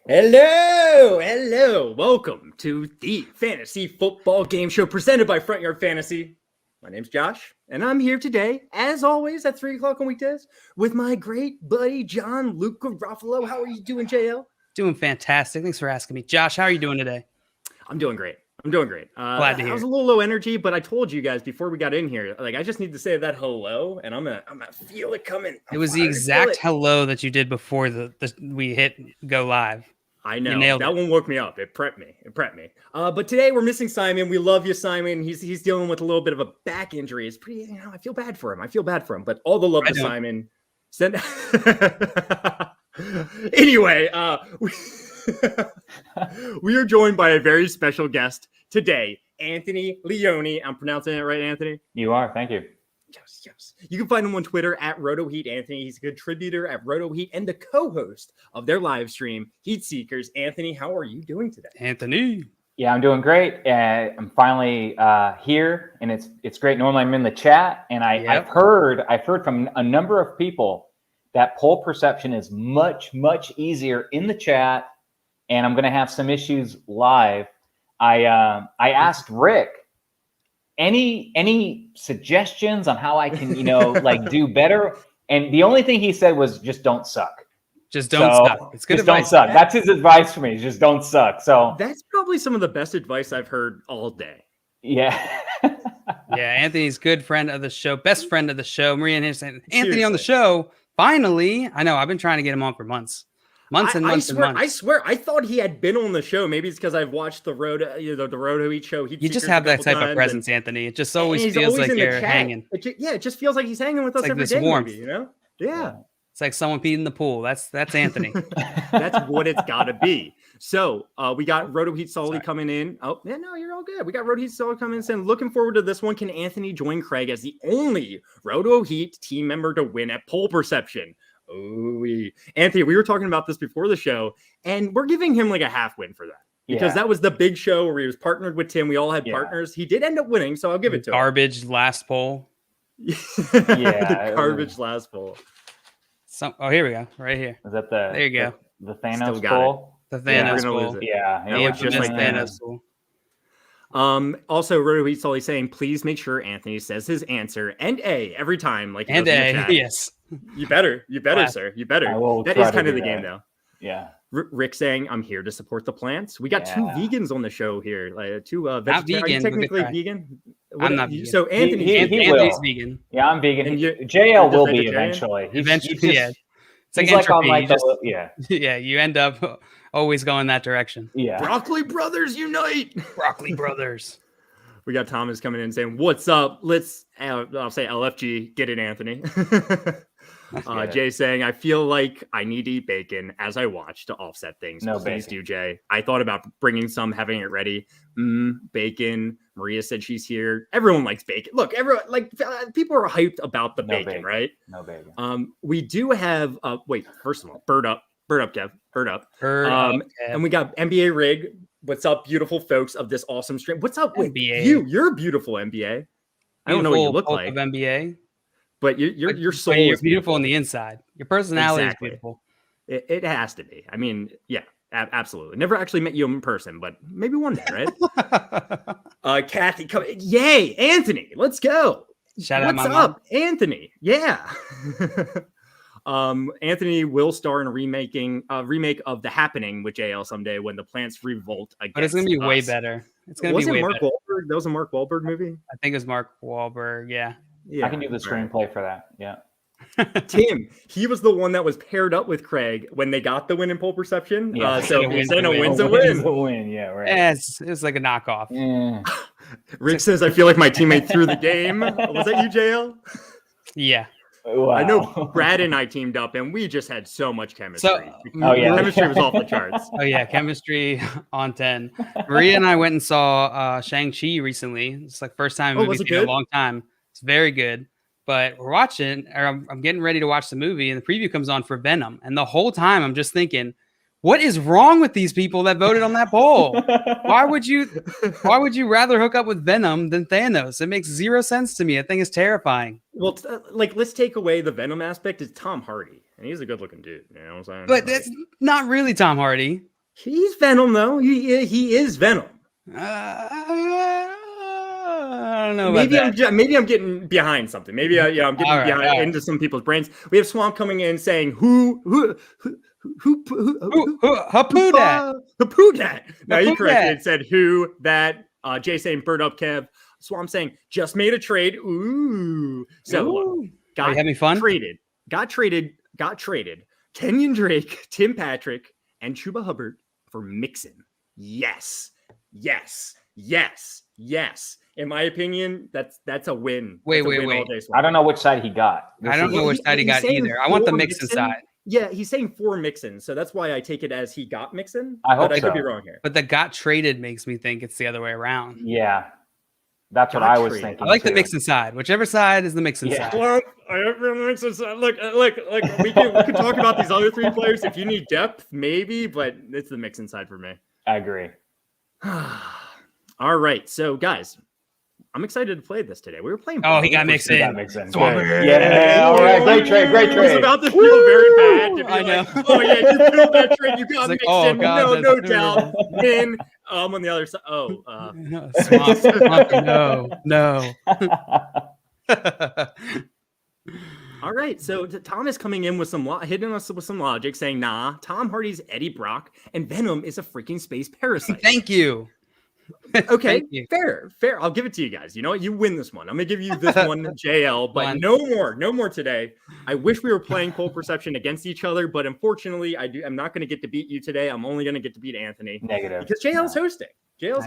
Hello, welcome to the Fantasy Football Game Show presented by Front Yard Fantasy. My name's Josh, and I'm here today, as always, at 3 o'clock on weekdays, with my great buddy, John Luca Ruffalo. How are you doing, JL? Doing fantastic. Thanks for asking me. Josh, how are you doing today? I'm doing great. Glad to hear. I was a little low energy, but I told you guys before we got in here, I just need to say that hello, and I'm gonna feel it coming. It was the exact hello that you did before we hit go live. I know that one woke me up. It prepped me. But today we're missing Simon. We love you, Simon. He's dealing with a little bit of a back injury. It's pretty, I feel bad for him. But all the love to Simon. Anyway, we are joined by a very special guest today, Anthony Leone. I'm pronouncing it right, Anthony? You are. Thank you. Yes. You can find him on Twitter at RotoHeatAnthony. He's a contributor at RotoHeat and the co-host of their live stream, Heat Seekers. Anthony, how are you doing today? Anthony. Yeah, I'm doing great. I'm finally here, and it's great. Normally I'm in the chat, and I've heard from a number of people that poll perception is much easier in the chat, and I'm going to have some issues live. I asked Rick, any suggestions on how I can, do better? And the only thing he said was just don't suck. Just don't suck. It's good advice. Don't suck. That's his advice for me. Just don't suck. So that's probably some of the best advice I've heard all day. Yeah. Yeah. Anthony's good friend of the show, best friend of the show. Maria and him saying, Anthony on the show. Finally. I know. I've been trying to get him on for months. I swear, I thought he had been on the show. Maybe it's because I've watched the Roto Heat show. You just have that type of presence, Anthony. It just always feels like you're hanging. It just feels like he's hanging with us every day. Warmth. Maybe, Yeah. It's like someone peed in the pool. That's Anthony. That's what it's got to be. So we got Roto Heat Sully coming in. Oh, yeah, no, you're all good. We got Roto Heat Sully coming in saying, looking forward to this one. Can Anthony join Craig as the only Roto Heat team member to win at poll perception? Anthony, we were talking about this before the show, and we're giving him like a half win for that because that was the big show where he was partnered with Tim. We all had partners. He did end up winning, so I'll give it to him. Garbage last poll. The garbage last poll. Here we go. Right here. Is that there you go. The Thanos poll? The Thanos poll. Yeah. It's just like Thanos poll. Also, Roto Heat Sully saying, please make sure Anthony says his answer and every time. Like and yes. You better, sir. You better. That is kind of the game, though. Yeah. Rick saying, I'm here to support the plants. We got two vegans on the show here. Like two vegetarians. Not vegan. Are you technically vegan? I'm not vegan. So Anthony, Anthony's vegan. Yeah, I'm vegan. And JL will be eventually. Yeah. It's like entropy. Yeah, you end up always going that direction. Yeah. Broccoli brothers unite. Broccoli brothers. We got Thomas coming in saying, what's up? I'll say LFG. Get it, Anthony. Jay saying, I feel like I need to eat bacon as I watch to offset things. No Please bacon. do, Jay. I thought about bringing some, having it ready. Bacon. Maria said she's here. Everyone likes bacon. Look, people are hyped about the bacon, right? No bacon. We do have, first of all, bird up, Kev. Bird up. And we got NBA Rig. What's up, beautiful folks of this awesome stream? What's up with NBA? You're a beautiful NBA. I don't know what you look like. Of NBA. But your soul you're is beautiful on the inside. Your personality is beautiful. It has to be. I mean, yeah, absolutely. Never actually met you in person, but maybe one day, right? Kathy, yay, Anthony, let's go. Shout out What's up, Anthony? Yeah. Anthony will star in a remake of The Happening with JL someday when the plants revolt against. But it's gonna be way better. It's gonna be way better. Wahlberg? That was a Mark Wahlberg movie. I think it was Mark Wahlberg. Yeah. I can do the screenplay for that. Yeah. Tim, he was the one that was paired up with Craig when they got the win in poll perception. So he's saying a win's a win. Yeah, right. Yeah, it's like a knockoff. Yeah. Rick says, I feel like my teammate threw the game. Was that you, JL? Yeah. Wow. I know Brad and I teamed up, and we just had so much chemistry. Chemistry was off the charts. Oh, yeah, chemistry on 10. Maria and I went and saw Shang-Chi recently. It's like first time movie in a long time. It's very good. But we're watching, or I'm getting ready to watch the movie, and the preview comes on for Venom. And the whole time I'm just thinking, what is wrong with these people that voted on that poll? Why would you rather hook up with Venom than Thanos? It makes zero sense to me. I think it's terrifying. Well, let's take away the Venom aspect. It's Tom Hardy, and he's a good-looking dude. You know what I'm saying? But that's not really Tom Hardy. He's Venom, though. He is Venom. I don't know. Maybe I'm getting behind something. Maybe I'm getting behind into some people's brains. We have Swamp coming in saying who that. Now he corrected it, said who that. Jay saying bird up Kev. Swamp saying just made a trade. Ooh. So look, are you having fun? Got traded. Kenyon Drake, Tim Patrick, and Chuba Hubbard for Mixon. Yes. In my opinion, that's a win. Wait. I don't know which side he got. I don't know which side he got either. I want the Mixon side. Yeah, he's saying for Mixon, so that's why I take it as he got Mixon. I hope I could be wrong here. But the got traded makes me think it's the other way around. Yeah, that's what I was thinking. I like the Mixon side. Whichever side is the Mixon side. Well, I have the Mixon side. Look. We can talk about these other three players if you need depth, maybe, but it's the Mixon side for me. I agree. All right, so guys, I'm excited to play this today. We were playing. Oh, he got Mixon. Yeah, all right, great trade. I was about to feel very bad. To be I know. Oh yeah, you filled that trade. You got Mixon. Oh, God, no doubt. Win. On the other side. Swamp, no. All right, so Tom is coming in with hitting us with some logic, saying, "Nah, Tom Hardy's Eddie Brock, and Venom is a freaking space parasite." Thank you. Okay, fair. I'll give it to you guys. You know what? You win this one. I'm gonna give you this one, JL, but no more today. I wish we were playing Pole Perception against each other, but unfortunately, I'm not gonna get to beat you today. I'm only gonna get to beat Anthony. Negative. Because JL's hosting. No.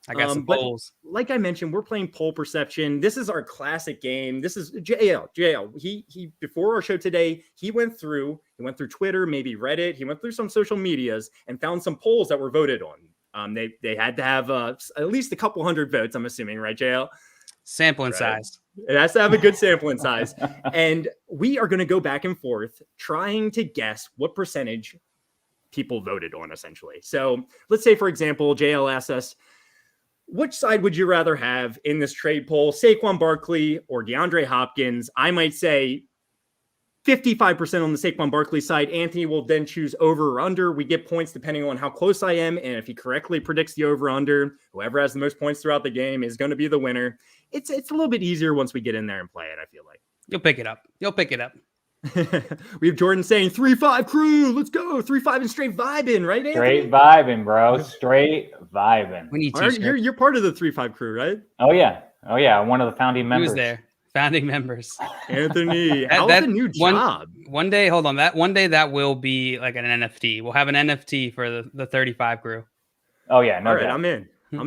I got some polls. Like I mentioned, we're playing Pole Perception. This is our classic game. This is JL. He before our show today, he went through Twitter, maybe Reddit. He went through some social medias and found some polls that were voted on. They had to have at least a couple hundred votes, I'm assuming, right, JL? Sampling size. It has to have a good sampling size. And we are going to go back and forth trying to guess what percentage people voted on, essentially. So let's say, for example, JL asks us, which side would you rather have in this trade poll, Saquon Barkley or DeAndre Hopkins? I might say 55% on the Saquon Barkley side. Anthony will then choose over or under. We get points depending on how close I am. And if he correctly predicts the over under, whoever has the most points throughout the game is going to be the winner. It's a little bit easier once we get in there and play it, I feel like. You'll pick it up. We have Jordan saying 3-5 crew. Let's go. 3-5 and straight vibing, right, Anthony? Straight vibing, bro. Straight vibing. We need you're part of the 3-5 crew, right? Oh, yeah. One of the founding members. Who's there? Founding members. Anthony, how's the new job? One day, hold on. One day that will be like an NFT. We'll have an NFT for the 35 crew. Oh, yeah. No All right, doubt. I'm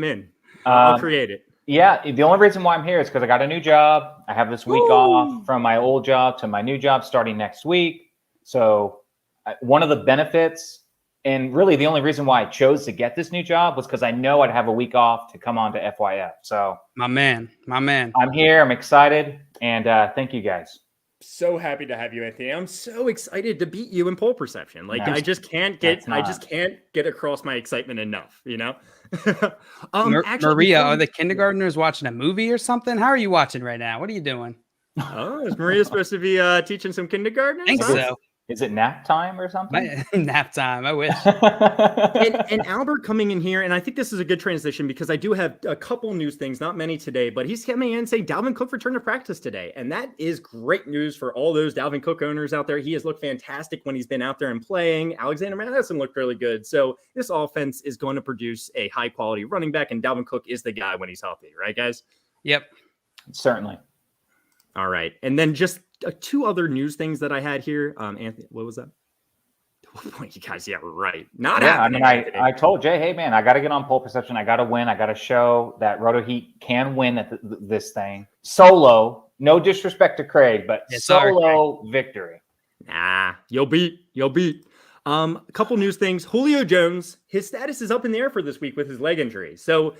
in. I'll create it. Yeah, the only reason why I'm here is because I got a new job. I have this week off from my old job to my new job starting next week. So one of the benefits, and really the only reason why I chose to get this new job was because I know I'd have a week off to come on to FYF. So my man. I'm here. I'm excited. And thank you guys. So happy to have you, Anthony. I'm so excited to beat you in Pole Perception. Like I just can't get across my excitement enough, you know? Maria, are the kindergartners watching a movie or something? How are you watching right now? What are you doing? Oh, is Maria supposed to be teaching some kindergartners? I think so. Is it nap time or something? Nap time. I wish. and Albert coming in here, and I think this is a good transition because I do have a couple news things, not many today, but he's coming in saying Dalvin Cook returned to practice today. And that is great news for all those Dalvin Cook owners out there. He has looked fantastic when he's been out there and playing. Alexander Madison looked really good. So this offense is going to produce a high quality running back, and Dalvin Cook is the guy when he's healthy, right, guys? Yep. Certainly. All right. And then just two other news things that I had here. Anthony, what was that? You guys, yeah, right. I told Jay, hey, man, I got to get on Pole Perception. I got to win. I got to show that Roto Heat can win at this thing. Solo. No disrespect to Craig, but solo victory. Nah, you'll beat. A couple news things. Julio Jones, his status is up in the air for this week with his leg injury. So,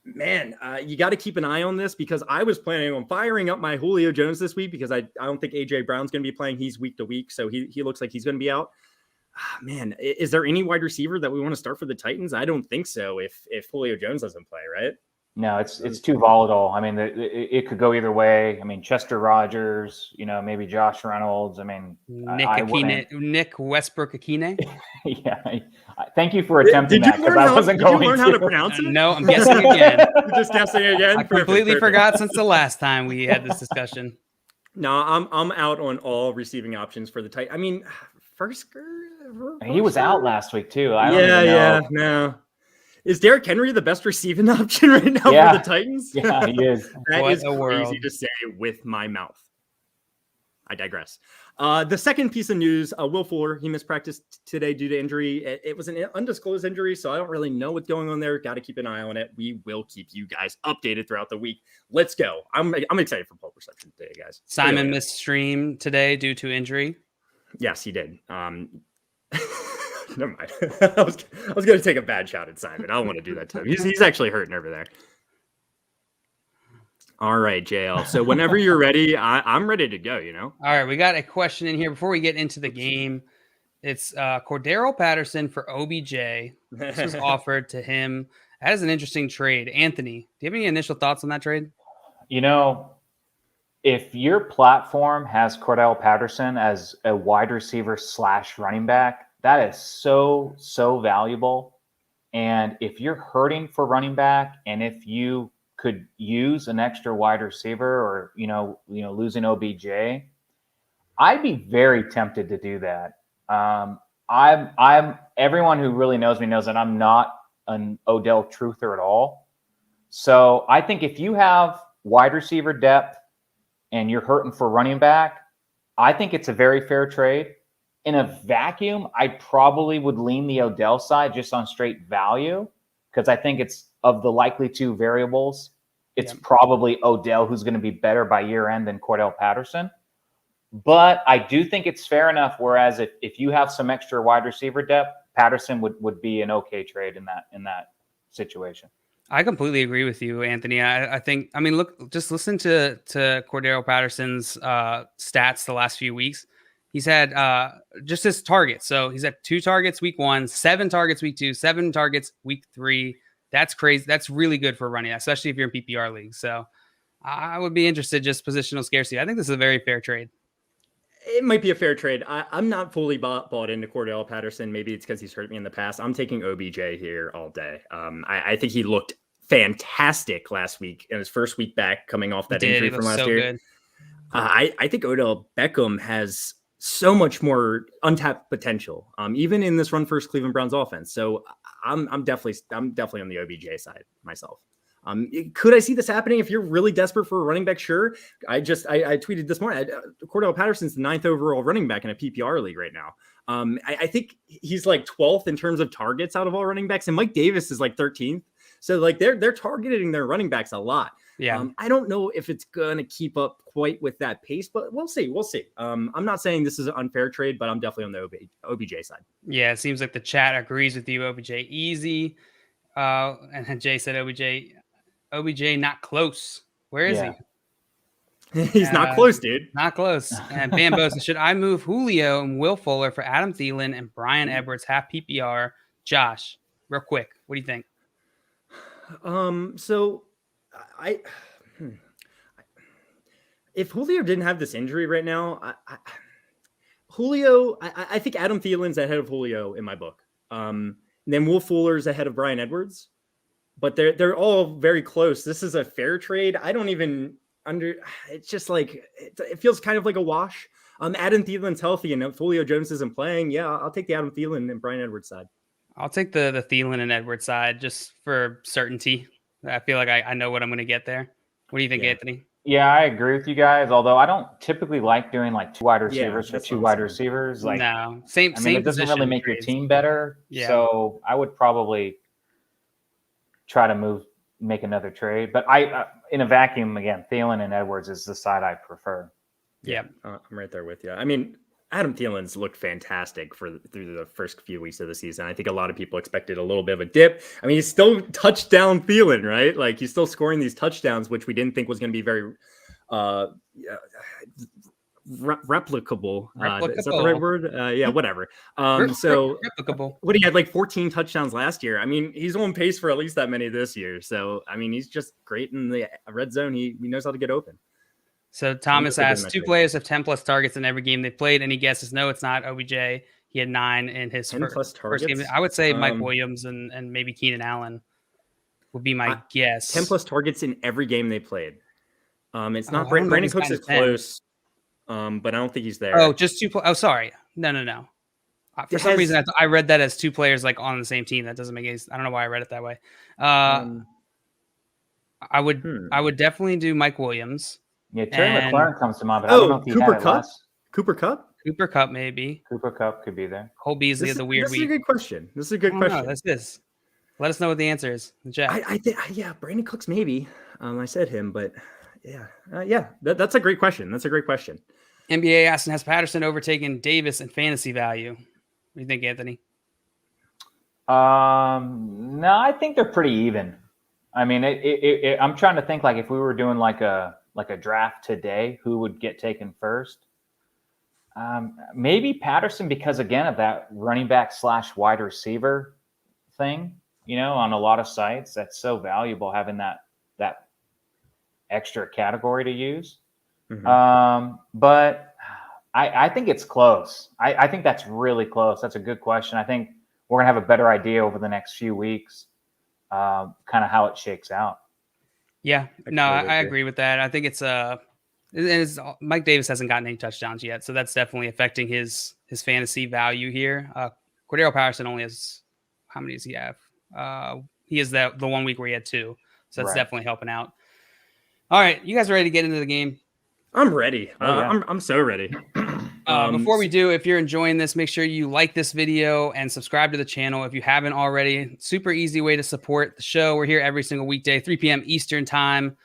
man, you got to keep an eye on this because I was planning on firing up my Julio Jones this week because I don't think AJ Brown's going to be playing. He's week to week, so he looks like he's going to be out. Man, is there any wide receiver that we want to start for the Titans? I don't think so if Julio Jones doesn't play, right? No, it's too volatile. I mean, it could go either way. I mean, Chester Rogers, maybe Josh Reynolds. I mean, Nick Westbrook-Akine. Yeah. Thank you for attempting that because I wasn't going to. Did you learn how to pronounce it? No, I'm guessing again. You're just guessing again? I completely forgot since the last time we had this discussion. No, I'm out on all receiving options for the tight. I mean, he was out last week too. No. Is Derrick Henry the best receiving option right now for the Titans? Yeah, he is. That is crazy to say with my mouth. I digress. The second piece of news, Will Fuller, he missed practice today due to injury. It was an undisclosed injury, so I don't really know what's going on there. Got to keep an eye on it. We will keep you guys updated throughout the week. Let's go. I'm excited for pole perception today, guys. Simon missed stream today due to injury. Yes, he did. Never mind. I was going to take a bad shot at Simon. I don't want to do that to him. He's actually hurting over there. All right, JL. So whenever you're ready, I'm ready to go, All right, we got a question in here before we get into the game. It's Cordaro Patterson for OBJ. This was offered to him. That is an interesting trade. Anthony, do you have any initial thoughts on that trade? If your platform has Cordaro Patterson as a wide receiver / running back, that is so, so valuable. And if you're hurting for running back, and if you could use an extra wide receiver or, losing OBJ, I'd be very tempted to do that. I'm everyone who really knows me knows that I'm not an Odell truther at all. So I think if you have wide receiver depth and you're hurting for running back, I think it's a very fair trade. In a vacuum, I probably would lean the Odell side just on straight value, because I think it's of the likely two variables. It's probably Odell who's going to be better by year end than Cordaro Patterson. But I do think it's fair enough. Whereas if you have some extra wide receiver depth, Patterson would be an okay trade in that situation. I completely agree with you, Anthony. Look, just listen to Cordaro Patterson's stats the last few weeks. He's had just his targets. So he's had 2 targets week 1, 7 targets week 2, 7 targets week 3. That's crazy. That's really good for running, especially if you're in PPR leagues. So I would be interested, just positional scarcity. I think this is a very fair trade. It might be a fair trade. I'm not fully bought into Cordaro Patterson. Maybe it's because he's hurt me in the past. I'm taking OBJ here all day. I think he looked fantastic last week in his first week back coming off that injury from last year. I think Odell Beckham has so much more untapped potential, even in this run first Cleveland Browns offense. So I'm definitely on the OBJ side myself. Could I see this happening if you're really desperate for a running back? Sure. I tweeted this morning, Cordaro Patterson's the 9th overall running back in a PPR league right now. I think he's like 12th in terms of targets out of all running backs, and Mike Davis is like 13th. So like they're targeting their running backs a lot. Yeah. I don't know if it's going to keep up quite with that pace, but we'll see. I'm not saying this is an unfair trade, but I'm definitely on the OBJ side. Yeah, it seems like the chat agrees with you. OBJ easy. And then Jay said OBJ not close. Where is he? He's not close, dude. Not close. And Bambos, should I move Julio and Will Fuller for Adam Thielen and Brian Edwards, half PPR? Josh, real quick, what do you think? So if Julio didn't have this injury right now, I think Adam Thielen's ahead of Julio in my book. Then Will Fuller's ahead of Brian Edwards, but they're all very close. This is a fair trade. I don't even it's just like, it feels kind of like a wash. Adam Thielen's healthy and if Julio Jones isn't playing, I'll take the Adam Thielen and Brian Edwards side. I'll take the Thielen and Edwards side just for certainty. I feel like I know what I'm going to get there. What do you think, Anthony? Yeah, I agree with you guys. Although I don't typically like doing like 2 wide receivers for 2 wide receivers. Like, no, same. It doesn't really make your team better. Yeah. So I would probably try to make another trade. But I in a vacuum, again, Thielen and Edwards is the side I prefer. Yeah, I'm right there with you. I mean, Adam Thielen's looked fantastic through the first few weeks of the season. I think a lot of people expected a little bit of a dip. I mean, he's still touchdown Thielen, right? Like he's still scoring these touchdowns, which we didn't think was going to be very replicable. Is that the right word? Yeah, whatever. So replicable. What, he had like 14 touchdowns last year. I mean, he's on pace for at least that many this year. So I mean, he's just great in the red zone. He knows how to get open. So Thomas asks, 2 players have 10 plus targets in every game they played. Any guesses? No, it's not OBJ. He had 9 in his first game. I would say Mike Williams and maybe Keenan Allen would be my guess. 10 plus targets in every game they played. It's not Brandon Cooks is close, but I don't think he's there. Oh, just 2. Oh, sorry. No. For some reason, I read that as 2 players like on the same team. That doesn't make any sense. I don't know why I read it that way. I would definitely do Mike Williams. Yeah, Terry McLaurin comes to mind, but I don't know if he Cooper had it Kupp? last. Cooper Kupp? Cooper Kupp, maybe. Cooper Kupp could be there. Cole Beasley had the weird week. This is a good question. This is a good question. That's this. Let us know what the answer is. I think, Brandon Cooks maybe. I said him, but that's a great question. That's a great question. NBA asking, has Patterson overtaken Davis in fantasy value? What do you think, Anthony? No, I think they're pretty even. I mean, I'm trying to think like if we were doing like a draft today, who would get taken first? Maybe Patterson, because again of that running back / wide receiver thing, on a lot of sites, that's so valuable having that extra category to use. Mm-hmm. But I think it's close. I think that's really close. That's a good question. I think we're gonna have a better idea over the next few weeks, kind of how it shakes out. Yeah, I agree with that. I think it's Mike Davis hasn't gotten any touchdowns yet, so that's definitely affecting his fantasy value here. Cordaro Patterson only has, how many does he have? He has the 1 week where he had 2, so that's definitely helping out. All right, you guys ready to get into the game? I'm ready. I'm so ready. Before we do, if you're enjoying this, make sure you like this video and subscribe to the channel if you haven't already. Super easy way to support the show. We're here every single weekday, 3 p.m. Eastern time,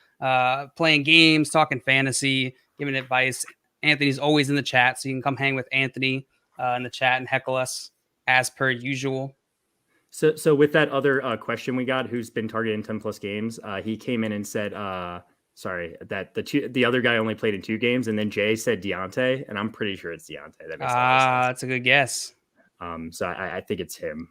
playing games, talking fantasy, giving advice. Anthony's always in the chat, so you can come hang with Anthony in the chat and heckle us as per usual. So with that other question we got, who's been targeted in 10 plus games, he came in and said, that the other guy only played in 2 games, and then Jay said Deontay, and I'm pretty sure it's Deontay. That makes that's a good guess. So I think it's him.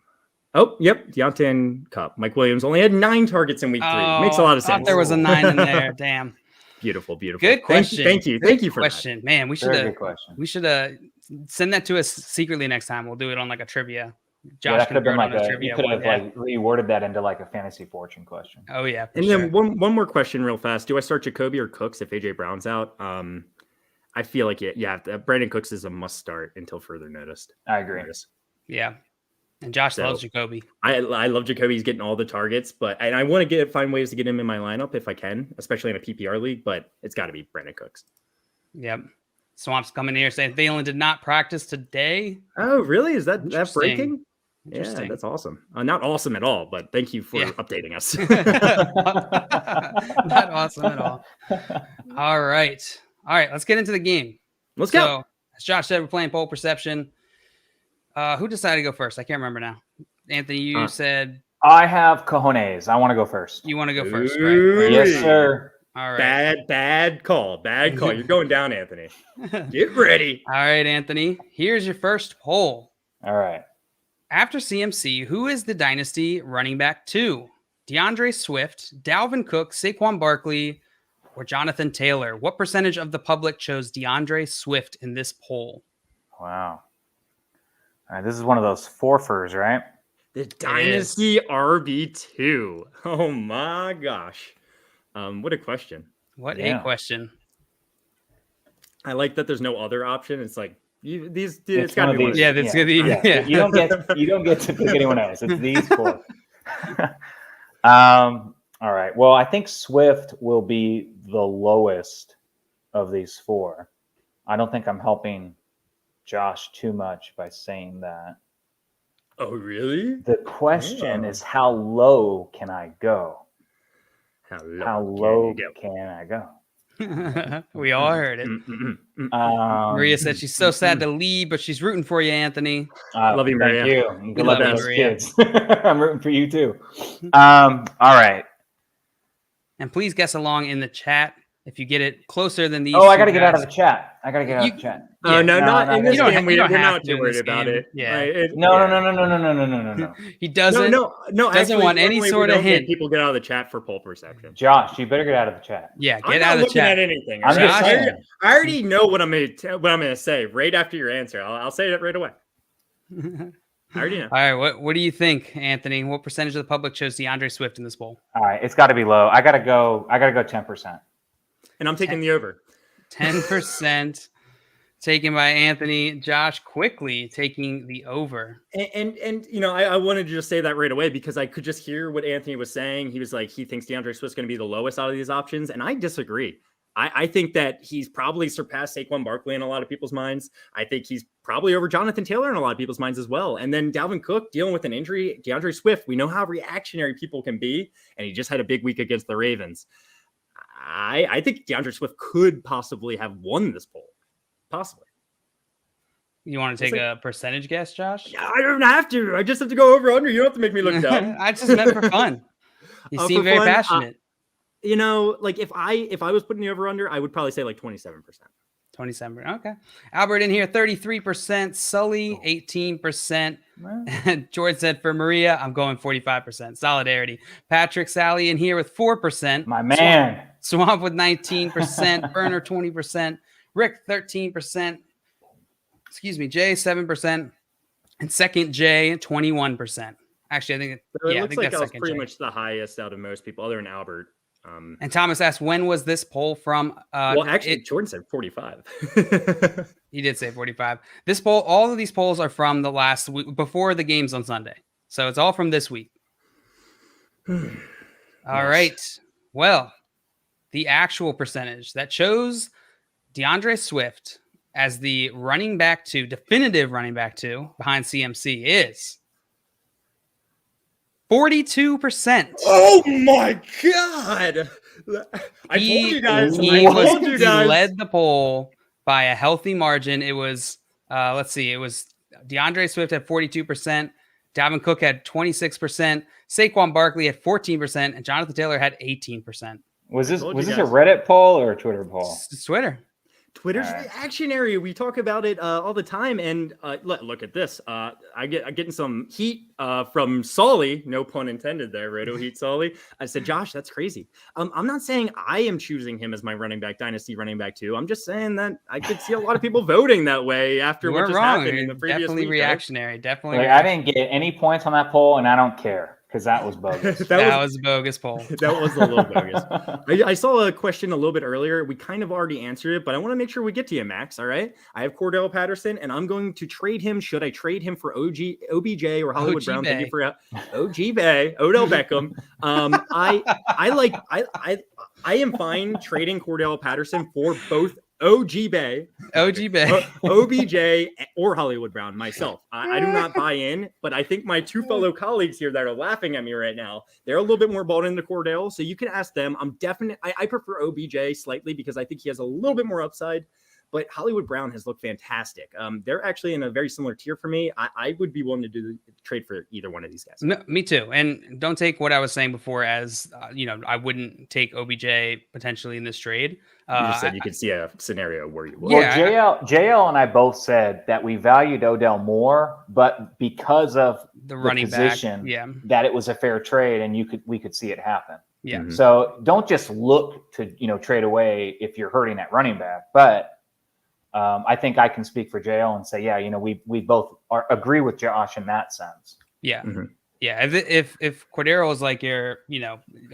Oh, yep, Deontay and Kupp. Mike Williams only had 9 targets in week 3. Makes a lot of sense. There was a 9 in there. Damn. Beautiful. Good question. Thank you for question. That. Man, we should send that to us secretly next time. We'll do it on like a trivia. Josh could have been like you could have like reworded that into like a fantasy fortune question. Oh yeah. Then one more question real fast. Do I start Jacoby or Cooks if AJ Brown's out? I feel like Brandon Cooks is a must start until further notice. I agree. Yeah. And Josh loves Jacoby. I love Jacoby. He's getting all the targets, and I want to find ways to get him in my lineup if I can, especially in a PPR league, but it's got to be Brandon Cooks. Yep. Swamp's coming here saying Thielen did not practice today. Oh, really? Is that breaking? Yeah, that's awesome. Not awesome at all, but thank you for updating us. Not awesome at all. All right. Let's get into the game. Let's go. As Josh said, we're playing Poll Perception. Who decided to go first? I can't remember now. Anthony, you said. I have cojones. I want to go first. You want to go first, right? Yes, sir. All right. Bad call. You're going down, Anthony. Get ready. All right, Anthony. Here's your first poll. All right. After CMC, who is the dynasty running back 2? DeAndre Swift, Dalvin Cook, Saquon Barkley, or Jonathan Taylor? What percentage of the public chose DeAndre Swift in this poll? Wow. All right, this is one of those forfers, right? The dynasty RB2. Oh my gosh. What a question. What a question. I like that there's no other option. It's like it's got to be one. Yeah, that's gonna be. Yeah. You don't get to pick anyone else. It's these 4. All right. Well, I think Swift will be the lowest of these 4. I don't think I'm helping Josh too much by saying that. Oh, really? The question is, how low can I go? How low can I go? We all heard it. Maria said she's so sad to leave, but she's rooting for you, Anthony. Love you, Maria. Thank you. Good luck with those kids. I'm rooting for you too. All right. And please guess along in the chat If you get it closer than these, I got to get out of the chat. I got to get out of the chat. No, not in this game. We're not not too worried about it. Yeah. No. He doesn't. No. Doesn't actually, want any sort of hint. People get out of the chat for poll perception. Josh, you better get out of the chat. Yeah, get out of the chat. I'm not looking at anything. I'm just saying. I already know what I'm going to say right after your answer. I'll say it right away. I already know. All right, what do you think, Anthony? What percentage of the public chose DeAndre Swift in this poll? All right, it's got to be low. I got to go 10%. And I'm taking the over. 10% taken by Anthony. Josh quickly taking the over. And I wanted to just say that right away because I could just hear what Anthony was saying. He was like, he thinks DeAndre Swift's going to be the lowest out of these options. And I disagree. I think that he's probably surpassed Saquon Barkley in a lot of people's minds. I think he's probably over Jonathan Taylor in a lot of people's minds as well. And then Dalvin Cook dealing with an injury, DeAndre Swift, we know how reactionary people can be. And he just had a big week against the Ravens. I think DeAndre Swift could possibly have won this poll. Possibly. You want to take a percentage guess, Josh? I don't have to. I just have to go over under. You don't have to make me look dumb. I just meant for fun. You seem very passionate. If I was putting the over under, I would probably say like 27%. 27. Okay. Albert in here, 33%. Sully, 18%. George said for Maria, I'm going 45%. Solidarity. Patrick Sally in here with 4%. My man. Swamp with 19%. Burner, 20%. Rick, 13%. Excuse me, Jay, 7%. And second Jay, 21%. Actually, I think it looks like that was pretty much the highest out of most people, other than Albert. And Thomas asked, when was this poll from? Jordan said 45. He did say 45. This poll, all of these polls are from the last week before the games on Sunday. So it's all from this week. All right. Well, the actual percentage that chose DeAndre Swift as the definitive running back two behind CMC is 42%. Oh my God. I told you guys. He led the poll by a healthy margin. It was, it was DeAndre Swift at 42%. Dalvin Cook had 26%. Saquon Barkley had 14%. And Jonathan Taylor had 18%. Was this a Reddit poll or a Twitter poll? It's Twitter. Twitter's reaction area. We talk about it all the time. And look at this. I'm getting some heat from Solly. No pun intended there. Roto Heat Solly. I said, Josh, that's crazy. I'm not saying I am choosing him as my running back, dynasty running back too. I'm just saying that I could see a lot of people voting that way after what just happened in the previous definitely week. Reactionary. Right? Definitely. I didn't get any points on that poll, and I don't care. Because that was bogus. that was a bogus poll. That was a little bogus. I saw a question a little bit earlier. We kind of already answered it, but I want to make sure we get to you, Max. All right. I have Cordaro Patterson, and I'm going to trade him. Should I trade him for OBJ or Hollywood Brown? Thank you for OG Bay, Odell Beckham. I am fine trading Cordaro Patterson for both OG Bay, OBJ, or Hollywood Brown myself. I do not buy in, but I think my two fellow colleagues here that are laughing at me right now, they're a little bit more bought into Cordell, so you can ask them. I prefer OBJ slightly because I think he has a little bit more upside, but Hollywood Brown has looked fantastic. They're actually in a very similar tier for me. I would be willing to do the trade for either one of these guys. No, me too. And don't take what I was saying before as, I wouldn't take OBJ potentially in this trade. You just said you could see a scenario where you would. Well, JL and I both said that we valued Odell more, but because of the running position, that it was a fair trade and we could see it happen. Yeah. Mm-hmm. So don't just look to, trade away if you're hurting at running back. But I think I can speak for JL and say, we both agree with Josh in that sense. Yeah. Mm-hmm. Yeah. If Cordero is like your,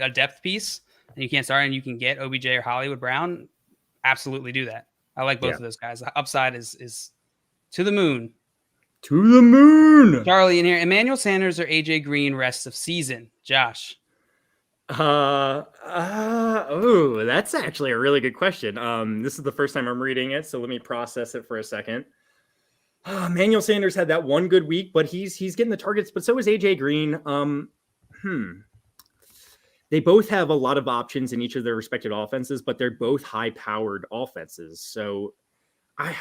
a depth piece, and you can't start and you can get OBJ or Hollywood Brown, absolutely do that. I like both of those guys. The upside is to the moon. To the moon. Charlie in here. Emmanuel Sanders or AJ Green rest of season? Josh. That's actually a really good question. This is the first time I'm reading it, so let me process it for a second. Emmanuel Sanders had that one good week, but he's getting the targets, but so is AJ Green. They both have a lot of options in each of their respective offenses, but they're both high-powered offenses. So, I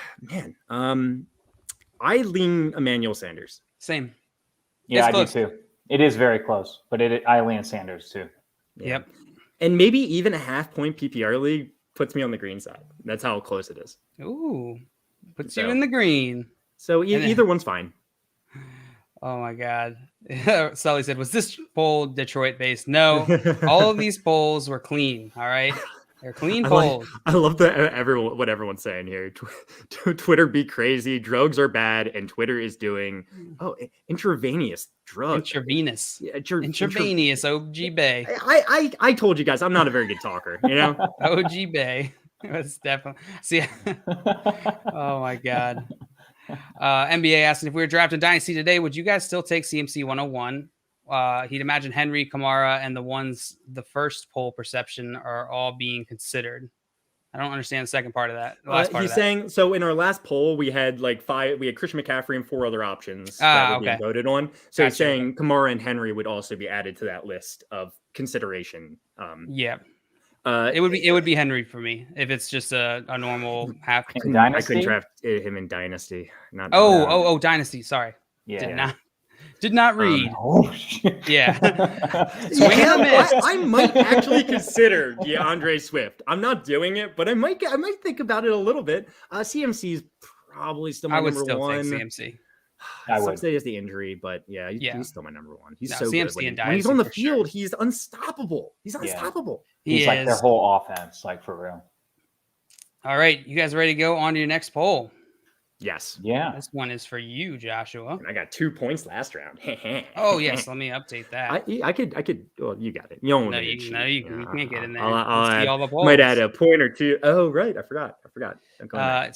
lean Emmanuel Sanders. Same. Yeah, I do too. It is very close, but I lean Sanders too. Yep. And maybe even a half-point PPR league, puts me on the green side. That's how close it is. Ooh, puts you in the green. So either one's fine. Oh my God. Sully said, was this poll Detroit based? No, all of these polls were clean. All right. They're clean polls. I love what everyone's saying here. Twitter be crazy. Drugs are bad. And Twitter is doing, intravenous drugs. Intravenous. Intravenous. OG Bay. I told you guys, I'm not a very good talker, you know? OG Bay. That's definitely. See. Oh my God. NBA asking if we were drafting Dynasty today, would you guys still take CMC 101? He'd imagine Henry, Kamara, and the first poll perception are all being considered. I don't understand the second part of that. Saying, so in our last poll, we had we had Christian McCaffrey and 4 other options that were being voted on. So he's saying Kamara and Henry would also be added to that list of consideration. It would be Henry for me if it's just a normal half. I couldn't draft him in Dynasty. Dynasty. Sorry. Yeah. Did not read. Yeah. I might actually consider DeAndre Swift. I'm not doing it, but I might think about it a little bit. CMC is probably still my number one. I would still take CMC. I would say it's the injury, but he's still my number one. He's so good. When he's on the field, he's unstoppable. He's unstoppable. He's like their whole offense, like for real. All right, you guys ready to go on to your next poll? Yes. Yeah. This one is for you, Joshua. And I got 2 points last round. Oh yes, let me update that. I could. Well, you got it. You don't want you can't get in there. Might add a point or two. Oh right, I forgot.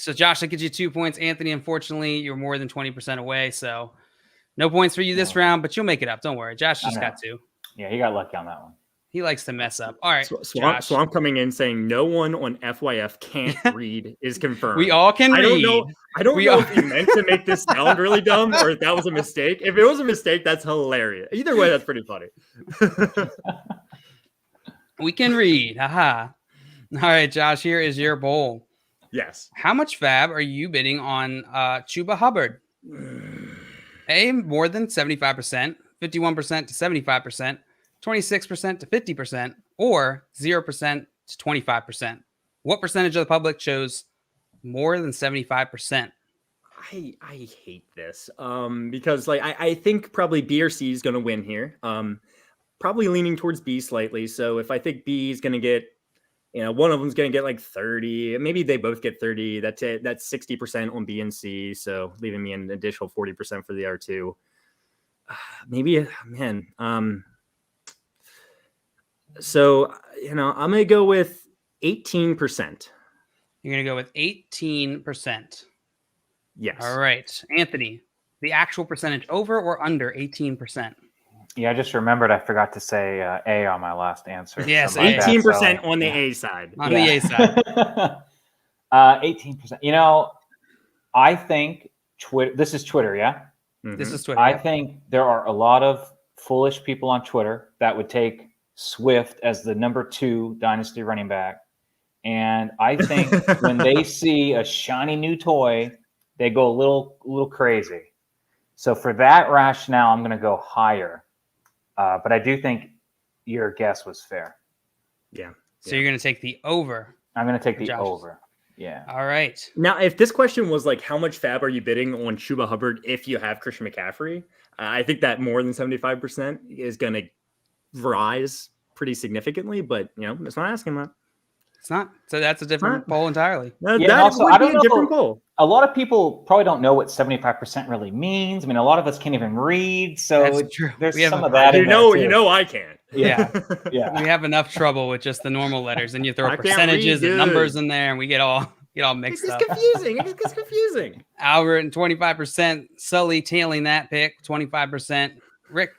So Josh, that gives you 2 points. Anthony, unfortunately, you're more than 20% away, so no points for you this round, but you'll make it up. Don't worry. Josh just got 2. Yeah, he got lucky on that one. He likes to mess up. All right. Swamp coming in saying no one on FYF can't read is confirmed. We all can read. I don't know if he meant to make this sound really dumb or if that was a mistake. If it was a mistake, that's hilarious. Either way, that's pretty funny. We can read. Haha. All right, Josh, here is your bowl. Yes. How much fab are you bidding on Chuba Hubbard? A, more than 75%, 51% to 75%. 26% to 50%, or 0% to 25%. What percentage of the public chose more than 75%? I hate this because I think probably B or C is going to win here. Probably leaning towards B slightly. So if I think B is going to get, one of them is going to get like 30, maybe they both get 30. That's it. That's 60% on B and C. So leaving me an additional 40% for the R2. Maybe, So, I'm going to go with 18%. You're going to go with 18%. Yes. All right. Anthony, the actual percentage over or under 18%? Yeah, I just remembered I forgot to say A on my last answer. Yes, 18% on the A side. On the A side. 18%. I think Twitter, this is Twitter, yeah? Mm-hmm. This is Twitter. I think there are a lot of foolish people on Twitter that would take Swift as the number 2 dynasty running back. And I think when they see a shiny new toy, they go a little crazy. So for that rationale, I'm going to go higher. But I do think your guess was fair. Yeah. So you're going to take the over. I'm going to take the over. Yeah. All right. Now, if this question was like, how much fab are you bidding on Chuba Hubbard if you have Christian McCaffrey? I think that more than 75% is going to rise pretty significantly, but it's not asking that. It's not. So that's a different poll entirely. That would be a different poll. A lot of people probably don't know what 75% really means. I mean, a lot of us can't even read, so there's some of that. I can't. Yeah. We have enough trouble with just the normal letters, and you throw percentages and numbers in there, and we get all mixed up. It's confusing. Albert and 25%. Sully tailing that pick. 25%. Rick.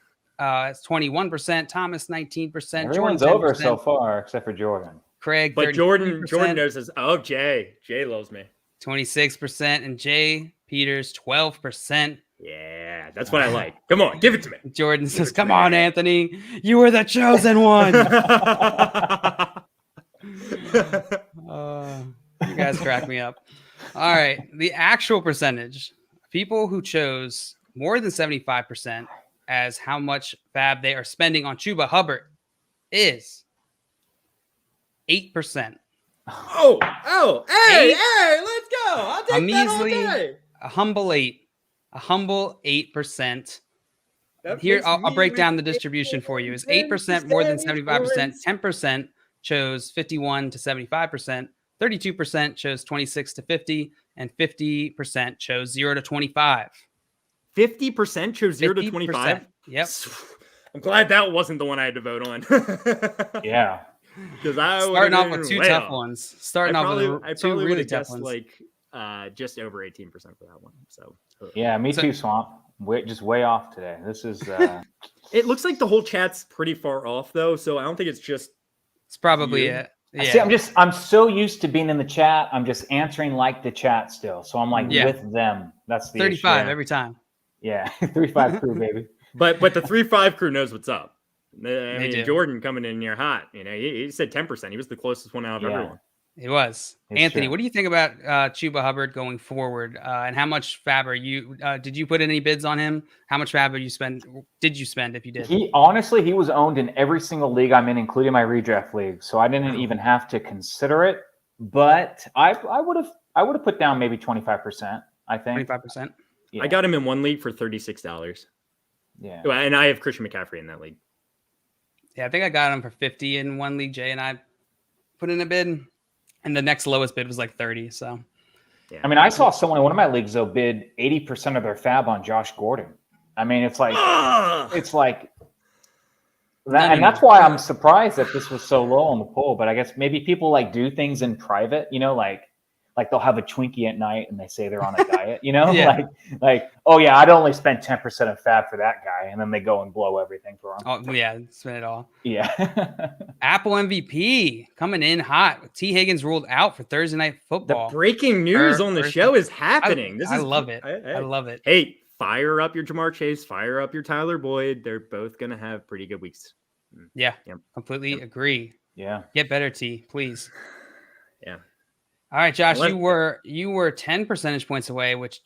It's 21%. Thomas 19%. Everyone's Jordan, over so far except for Jordan. Craig, but Jordan knows this. Oh, Jay loves me. 26%, and Jay Peters 12%. Yeah, that's what I like. Come on, give it to me. Jordan says, "Come on, Anthony, you were the chosen one." You guys crack me up. All right, the actual percentage people who chose more than 75% as how much fab they are spending on Chuba Hubbard is 8%. Hey, let's go. I'll take that all day. A humble 8. A humble 8%. Here, I'll break down the distribution for you. Is 8% more than 75%? 10% chose 51 to 75%. 32% chose 26 to 50, and 50% chose 0 to 25. 50% chose 0 to 25? Yep. I'm glad that wasn't the one I had to vote on. Yeah. Because I starting off with two tough ones. Starting off with two really tough ones. Just over 18% for that one. So yeah, me too, Swamp. Just way off today. This is. It looks like the whole chat's pretty far off though, so I don't think it's just. It's probably it. Yeah. See, I'm so used to being in the chat. I'm just answering like the chat still, so I'm like with them. That's the 35 issue. every time. Yeah, 35 crew, baby. But the 3-5 crew knows what's up. I mean, do. Jordan coming in here hot. You know, he said 10%. He was the closest one out of everyone. He was. It's Anthony, true. What do you think about Chuba Hubbard going forward? And how much fab are you? Did you put any bids on him? How much fab did you spend if you did? He was owned in every single league I'm in, including my redraft league. So I didn't even have to consider it. But I would have put down maybe 25%. I think 25%. Yeah. I got him in one league for $36. Yeah, and I have Christian McCaffrey in that league. Yeah, I think I got him for 50 in one league. Jay and I put in a bid, and the next lowest bid was like 30. So, yeah. I mean, I saw someone in one of my leagues though bid 80% of their fab on Josh Gordon. I mean, it's like that, and that's why I'm surprised that this was so low on the poll. But I guess maybe people like do things in private, you know, like they'll have a Twinkie at night and they say they're on a diet, you know, like, oh yeah, I'd only spend 10% of fab for that guy. And then they go and blow everything for him. Oh yeah. Spend it all. Yeah. Apple MVP coming in hot. T. Higgins ruled out for Thursday Night Football. The breaking news on the show is happening. I love it. I love it. Hey, fire up your Jamar Chase, fire up your Tyler Boyd. They're both going to have pretty good weeks. Yeah. Completely agree. Yeah. Get better, T, please. Yeah. All right, Josh, you were 10 percentage points away, which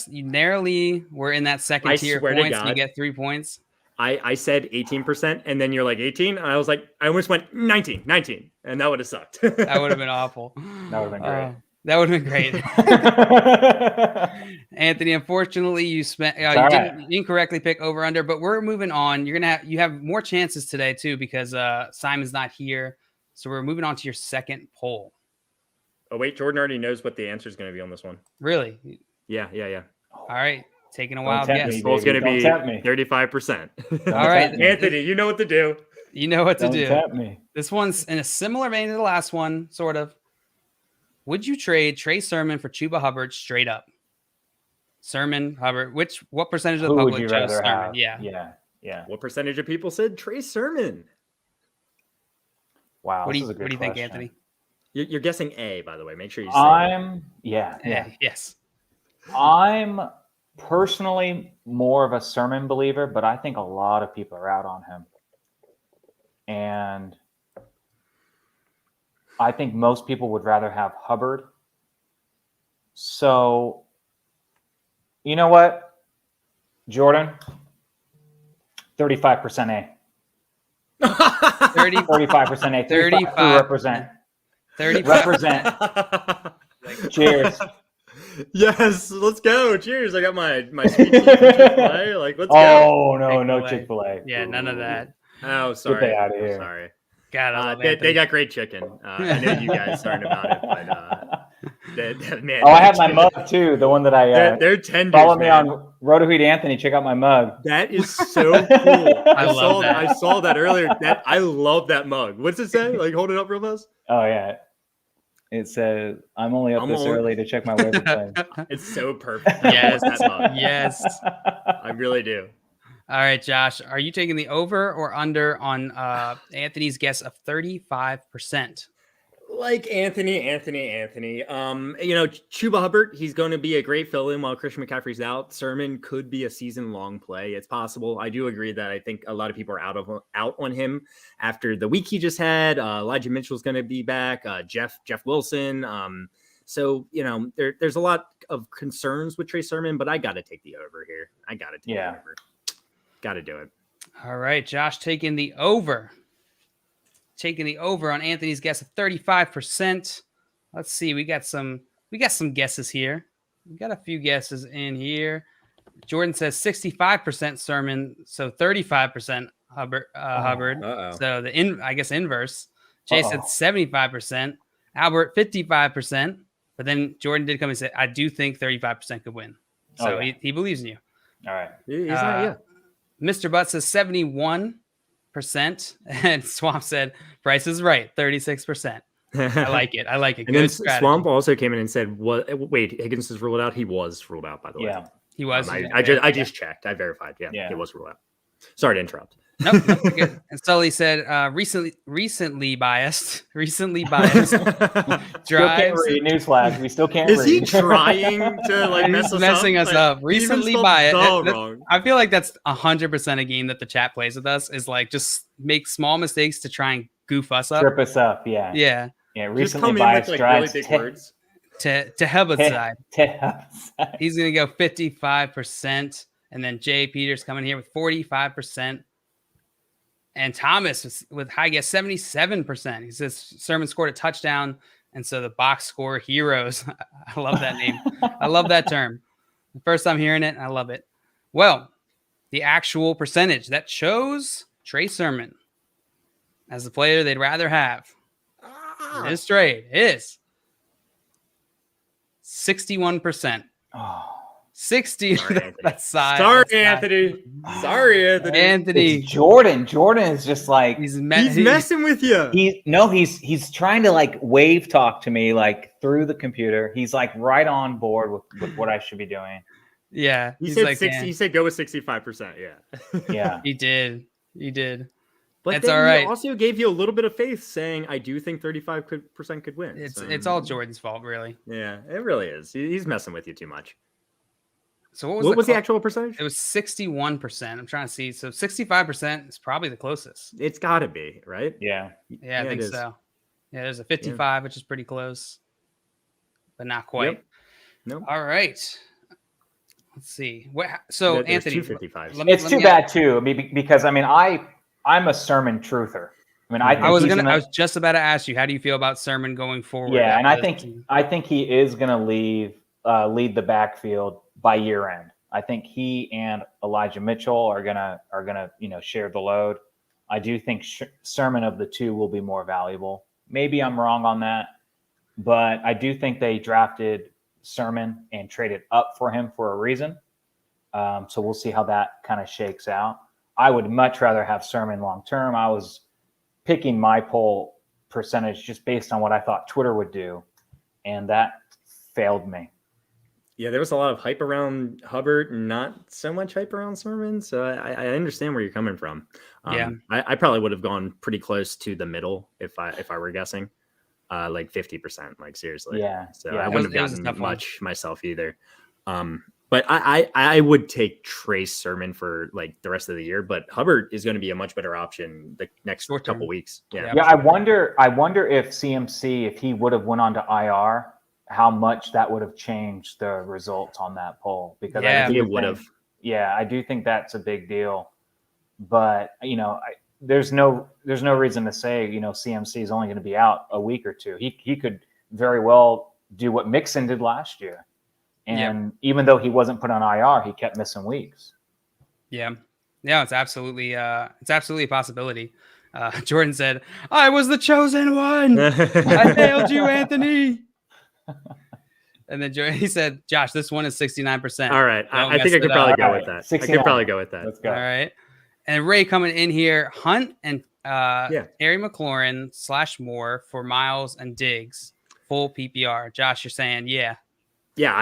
you narrowly were in that second tier points. And you get 3 points. I said 18%, and then you're like 18. And I was like, I almost went 19, and that would have sucked. That would have been awful. That would have been great. That would have been great. Anthony, unfortunately, you didn't incorrectly pick over under, but we're moving on. You have more chances today too because Simon's not here, so we're moving on to your second poll. Oh, wait, Jordan already knows what the answer is going to be on this one. Really? Yeah. All right. Taking a wild guess. It's going to be 35%. All right. Anthony, you know what to do. You know what to do. Tap me. This one's in a similar vein to the last one, sort of. Would you trade Trey Sermon for Chuba Hubbard straight up? Sermon, Hubbard. What percentage of the public chose Sermon? Yeah. What percentage of people said Trey Sermon? Wow. What do you think, Anthony? You're guessing A, by the way. Make sure you say Yes. I'm personally more of a Sermon believer, but I think a lot of people are out on him. And I think most people would rather have Hubbard. So, you know what, Jordan? 35% A. 35% A. 35 represent. 30 represent. Cheers. Yes, let's go. Cheers. I got my sweet tea from Chick-fil-A. Like, let's go. Oh, no Chick-fil-A. Yeah, none of that. Oh, sorry. Get that out of here. Sorry. They got great chicken. I know you guys learned about it, but man. I have my mug too. The one that I they're tenders. Follow me on RotoHeat Anthony. Check out my mug. That is so cool. I saw that earlier. I love that mug. What's it say? Like, hold it up real fast. Oh yeah. It says, "I'm only up early to check my waiver claim." It's so perfect. Yes, yes. I really do. All right, Josh, are you taking the over or under on Anthony's guess of 35%? Like Anthony. Chuba Hubbard, he's going to be a great fill-in while Christian McCaffrey's out. Sermon could be a season-long play. It's possible. I do agree that I think a lot of people are out on him after the week he just had. Elijah Mitchell's going to be back. Jeff Wilson. So, there's a lot of concerns with Trey Sermon, but I got to take the over here. I got to take the over. Got to do it. All right, Josh, taking the over on Anthony's guess of 35%. let's see. We got some guesses here. We got a few guesses in here. Jordan says 65% Sermon, so 35% Hubbard. So I guess inverse. Jay said 75%. Albert 55%. But then Jordan did come and say, I do think 35% could win. So he believes in you. All right. He's not yet. Mr. Butt says 71%. And Swamp said, Price is right, 36%. I like it. And then Swamp also came in and said, wait, Higgins is ruled out? He was ruled out, by the way. Yeah, he was. I just checked. I verified. Yeah, he was ruled out. Sorry to interrupt. Nope, good. And Sully said, recently biased. Recently biased. Drives. Newsflash. We still can't read. Is he trying to messing us up? Recently biased. I feel like that's 100% a game that the chat plays with us, is like just make small mistakes to try and goof us up. Trip us up, yeah. Yeah. Yeah, recently biased with, drives really big words. To Helbut's side. He's going to go 55%. And then Jay Peters coming here with 45%. And Thomas with high guess 77%. He says Sermon scored a touchdown. And so the box score heroes. I love that name. I love that term. The first time hearing it, I love it. Well, the actual percentage that chose Trey Sermon as the player they'd rather have in this trade is 61%. 60. That's size. Sorry, Anthony. Sorry, Anthony. It's Jordan. Jordan is just like he's messing with you. He's trying to like wave talk to me like through the computer. He's like right on board with what I should be doing. Yeah, he said like, 60. He said go with 65%. Yeah. Yeah. He did. But that's then all right. He also gave you a little bit of faith, saying, "I do think 35% could win." It's all Jordan's fault, really. Yeah, it really is. He's messing with you too much. So what was the actual percentage? It was 61%. I'm trying to see. So 65% is probably the closest. It's got to be, right? Yeah, I think so. Yeah, there's a 55, which is pretty close, but not quite. Yep. No. All right. Let's see. So Anthony, 255. It's too bad too. I mean, because I'm a Sermon truther. I mean, I was just about to ask you, how do you feel about Sermon going forward? Yeah, and I think he is going to lead the backfield by year end. I think he and Elijah Mitchell are gonna share the load. I do think Sermon of the two will be more valuable. Maybe I'm wrong on that, but I do think they drafted Sermon and traded up for him for a reason. So we'll see how that kind of shakes out. I would much rather have Sermon long term. I was picking my poll percentage just based on what I thought Twitter would do, and that failed me. Yeah, there was a lot of hype around Hubbard, not so much hype around Sermon. So I understand where you're coming from. I probably would have gone pretty close to the middle if I were guessing, like 50%. Like seriously. Yeah. So I wouldn't have gotten much myself either. But I would take Trey Sermon for like the rest of the year. But Hubbard is going to be a much better option the next couple weeks. Yeah. I wonder if CMC, if he would have went on to IR, how much that would have changed the results on that poll, because I think it would have. Yeah, I do think that's a big deal. But there's no reason to say CMC is only going to be out a week or two. He could very well do what Mixon did last year, and even though he wasn't put on IR, he kept missing weeks. Yeah, it's absolutely a possibility. Jordan said, "I was the chosen one. I failed you, Anthony." And then he said, "Josh, this one is 69%." All right, I think I could probably go with that. 69. I could probably go with that. Let's go. All right, and Ray coming in here, Hunt and Harry McLaurin / Moore for Miles and Diggs, full PPR. Josh, you're saying yeah? Yeah,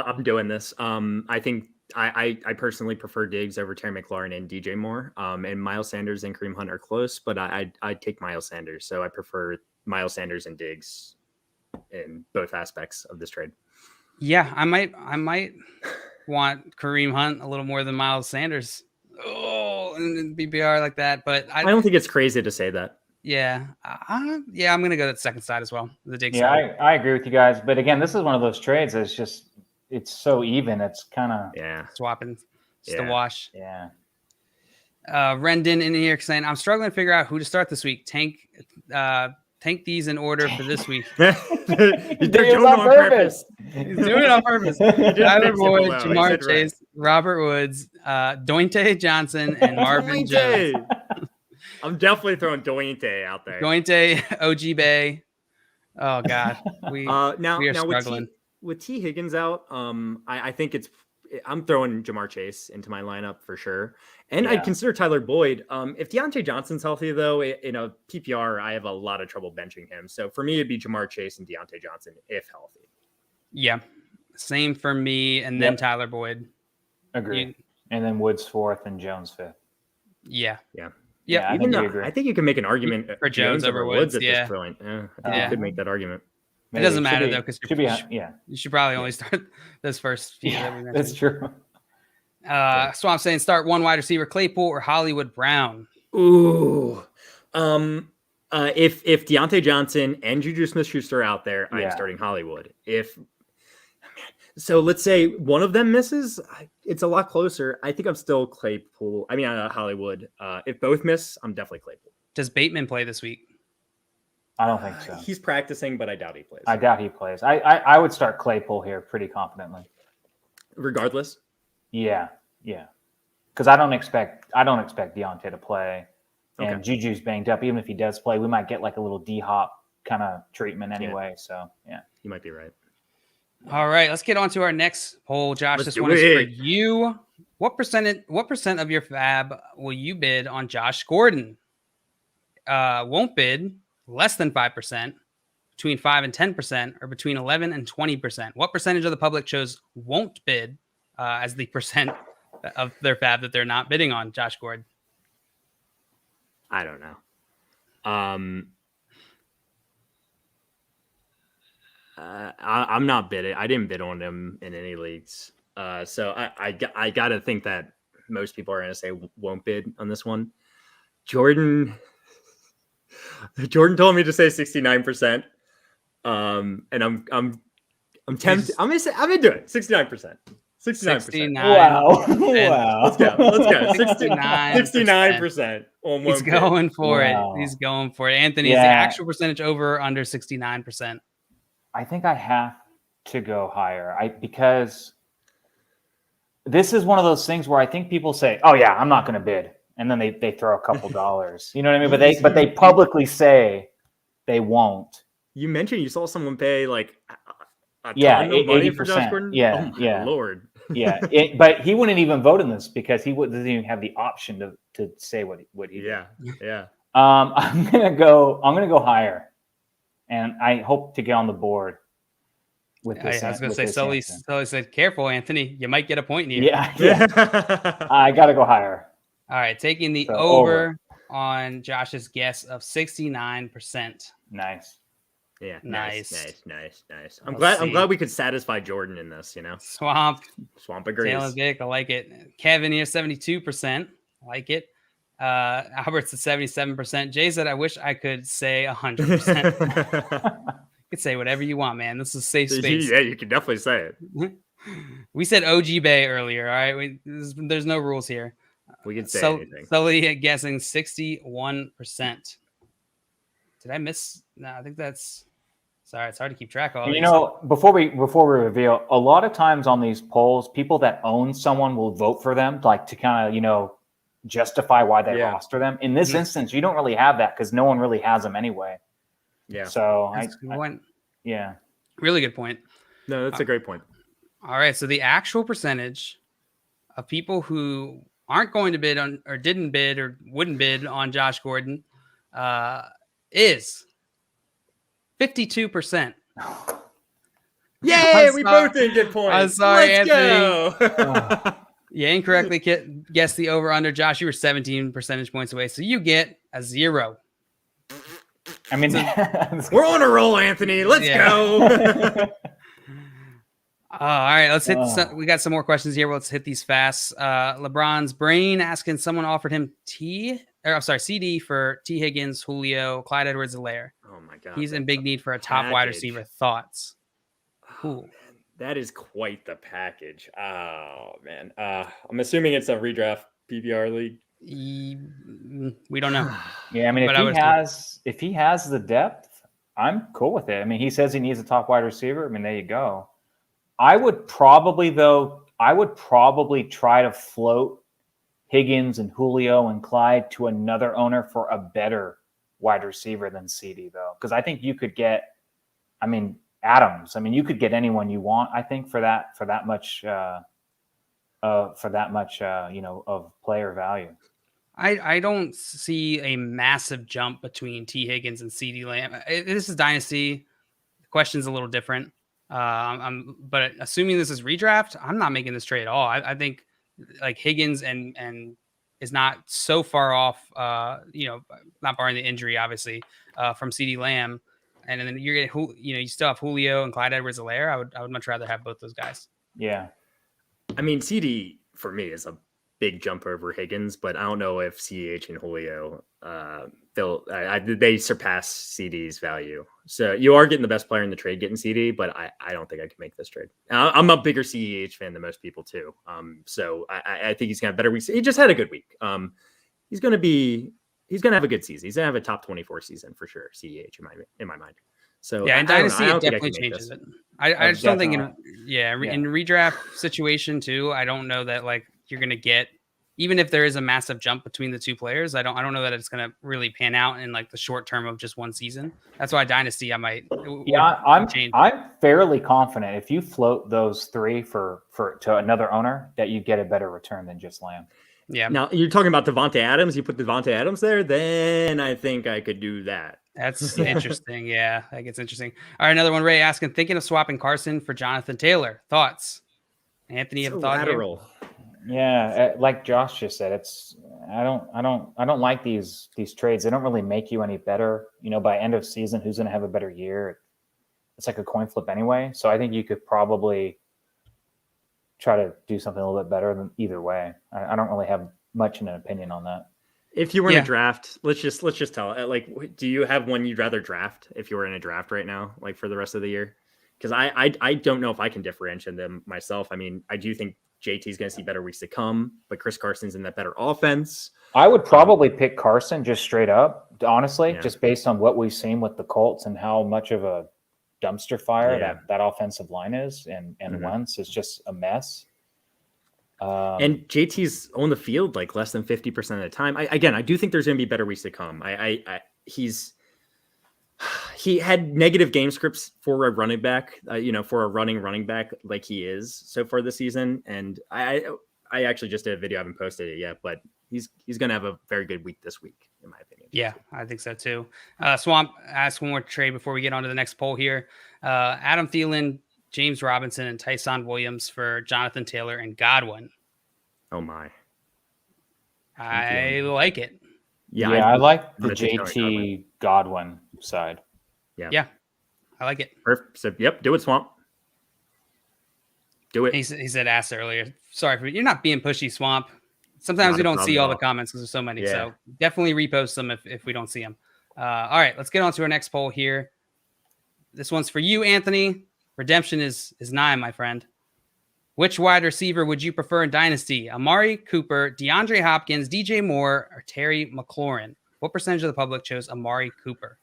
I'm doing this. I think I personally prefer Diggs over Terry McLaurin and DJ Moore. And Miles Sanders and Kareem Hunt are close, but I'd take Miles Sanders. So I prefer Miles Sanders and Diggs in both aspects of this trade. Yeah, I might want Kareem Hunt a little more than Miles Sanders. Oh, and BPR like that, but I don't think it's crazy to say that. Yeah, I'm gonna go to the second side as well. The Diggs. Yeah, I agree with you guys, but again, this is one of those trades that's just it's so even. It's kind of swapping. It's the wash. Yeah. Rendon in here saying, I'm struggling to figure out who to start this week. Tank take these in order for this week. They're doing it on purpose. He's doing it on purpose. Tyler Boyd, Jamar Chase, Robert Woods, Dointe Johnson, and Marvin Jones. I'm definitely throwing Dointe out there. Dointe, OG Bay. Oh God, we are struggling with T Higgins out. I think I'm throwing Jamar Chase into my lineup for sure, and I'd consider Tyler Boyd. If Deontay Johnson's healthy, though, in a PPR, I have a lot of trouble benching him. So for me, it'd be Jamar Chase and Deontay Johnson if healthy. Yeah, same for me, and then Tyler Boyd. Agree. And then Woods 4th and Jones 5th. Yeah. I think you can make an argument for Jones over Woods at this point. I think you could make that argument. It doesn't matter though, because you should probably only start this first few. That's true. So I'm saying start one wide receiver, Claypool or Hollywood Brown. Ooh. If Deontay Johnson and Juju Smith-Schuster are out there, I'm starting Hollywood. So let's say one of them misses, it's a lot closer. I think I'm still Claypool. Hollywood. If both miss, I'm definitely Claypool. Does Bateman play this week? I don't think so. He's practicing, but I doubt he plays. I would start Claypool here pretty confidently. Regardless? Yeah. Because I don't expect Deontay to play. And Juju's banged up. Even if he does play, we might get like a little D-hop kind of treatment anyway. Yeah. So, yeah. You might be right. All right, let's get on to our next poll. Josh, this one is for you. What percent of your fab will you bid on Josh Gordon? Won't bid, less than 5%, between 5 and 10%, or between 11 and 20%. What percentage of the public chose won't bid as the percent of their fab that they're not bidding on Josh Gordon? I don't know. I'm not bidding. I didn't bid on him in any leagues. So I got to think that most people are going to say won't bid on this one. Jordan told me to say 69%. And I'm tempted. I'm going to do it. 69%. 69%. Wow. Let's go. 69%. He's going for it. He's going for it. Anthony, is the actual percentage over or under 69%? I think I have to go higher. Because this is one of those things where I think people say, "Oh yeah, I'm not going to bid," and then they throw a couple dollars. You know what I mean? But they publicly say they won't. You mentioned you saw someone pay like a ton of money for Josh Gordon. Yeah, oh my Lord. But he wouldn't even vote in this because he doesn't even have the option to say what he did. Yeah. I'm gonna go higher. And I hope to get on the board with this. I was going to say, Sully said, careful, Anthony. You might get a point here. Yeah. I got to go higher. All right. Taking the over on Josh's guess of 69%. Nice. Yeah. Nice. I'm glad we could satisfy Jordan in this, Swamp agrees. Taylor Vic, I like it. Kevin here, 72%. I like it. Albert's at 77%. Jay said, I wish I could say 100%. You could say whatever you want, man. This is safe space. Yeah, you can definitely say it. We said OG Bay earlier, all right? There's no rules here. We can say anything. Sully guessing 61%. Did I miss? No, I think that's... Sorry, it's hard to keep track of all these. Before we reveal, a lot of times on these polls, people that own someone will vote for them, like to kind of, justify why they roster them. In this instance, you don't really have that because no one really has them anyway. Yeah. So really good point. No, that's a great point. All right. So the actual percentage of people who aren't going to bid on or didn't bid or wouldn't bid on Josh Gordon is 52%. Yay, we both did good points. I'm sorry, Let's Anthony. Go. You incorrectly guessed the over under. Josh, you were 17 percentage points away. So you get a 0. I mean, we're on a roll, Anthony. Let's go. All right, let's hit. We got some more questions here. Let's hit these fast. LeBron's brain asking someone offered him CD for T. Higgins, Julio, Clyde Edwards-Helaire. Oh my God. He's in big need for a top wide receiver. Thoughts? Cool. That is quite the package. Oh man. I'm assuming it's a redraft PPR league. We don't know. Yeah, I mean, if he has the depth, I'm cool with it. I mean, he says he needs a top wide receiver. I mean, there you go. I would probably try to float Higgins and Julio and Clyde to another owner for a better wide receiver than CD, though. Because I think you could get, Adams. I mean, you could get anyone you want, I think, for that much of player value. I don't see a massive jump between T. Higgins and CD Lamb. This is Dynasty. The question's a little different. But assuming this is redraft, I'm not making this trade at all. I think like Higgins and is not so far off, not barring the injury, obviously, from CD Lamb. And then you're getting, you still have Julio and Clyde Edwards-Helaire. I would much rather have both those guys. Yeah. I mean, CD for me is a big jump over Higgins, but I don't know if CH and Julio they surpass CD's value. So you are getting the best player in the trade getting CD, but I don't think I can make this trade. I'm a bigger CEH fan than most people too. So I think he's gonna have better weeks. He just had a good week. He's gonna have a good season. He's gonna have a top 24 season for sure. CEH in my mind. So yeah, in Dynasty it definitely changes it. I just don't think in redraft situation too. I don't know that like you're gonna get, even if there is a massive jump between the two players, I don't know that it's going to really pan out in like the short term of just one season. That's why Dynasty, I'm fairly confident if you float those three to another owner that you get a better return than just Lamb. Yeah. Now you're talking about Devontae Adams. You put Devontae Adams there, then I think I could do that. That's interesting. Yeah, that gets interesting. All right, another one. Ray asking, thinking of swapping Carson for Jonathan Taylor. Thoughts? Anthony, you have a thought lateral. Yeah, like Josh just said, I don't like these trades. They don't really make you any better. By end of season, who's going to have a better year? It's like a coin flip anyway. So I think you could probably try to do something a little bit better than either way. I don't really have much of an opinion on that. If you were in a draft, let's just tell. Like, do you have one you'd rather draft if you were in a draft right now, like for the rest of the year? Because I don't know if I can differentiate them myself. I mean, I do think JT is going to see better weeks to come, but Chris Carson's in that better offense. I would probably pick Carson just straight up, honestly, just based on what we've seen with the Colts and how much of a dumpster fire that offensive line is, and Wentz is just a mess. And JT's on the field like less than 50% of the time. I do think there's going to be better weeks to come. He had negative game scripts for a running back, for a running back like he is so far this season. And I actually just did a video. I haven't posted it yet, but he's going to have a very good week this week, in my opinion. Yeah, I think so too. Swamp, ask one more trade before we get on to the next poll here. Adam Thielen, James Robinson, and Tyson Williams for Jonathan Taylor and Godwin. Oh my. I like it. Yeah, I like the JT Godwin side. Yeah, I like it. Perfect. So, do it, Swamp. Do it. He said ass earlier. Sorry, you're not being pushy, Swamp. Sometimes we don't see all the comments because there's so many. Yeah. So definitely repost them if we don't see them. All right, let's get on to our next poll here. This one's for you, Anthony. Redemption is 9, my friend. Which wide receiver would you prefer in Dynasty? Amari Cooper, DeAndre Hopkins, DJ Moore, or Terry McLaurin? What percentage of the public chose Amari Cooper?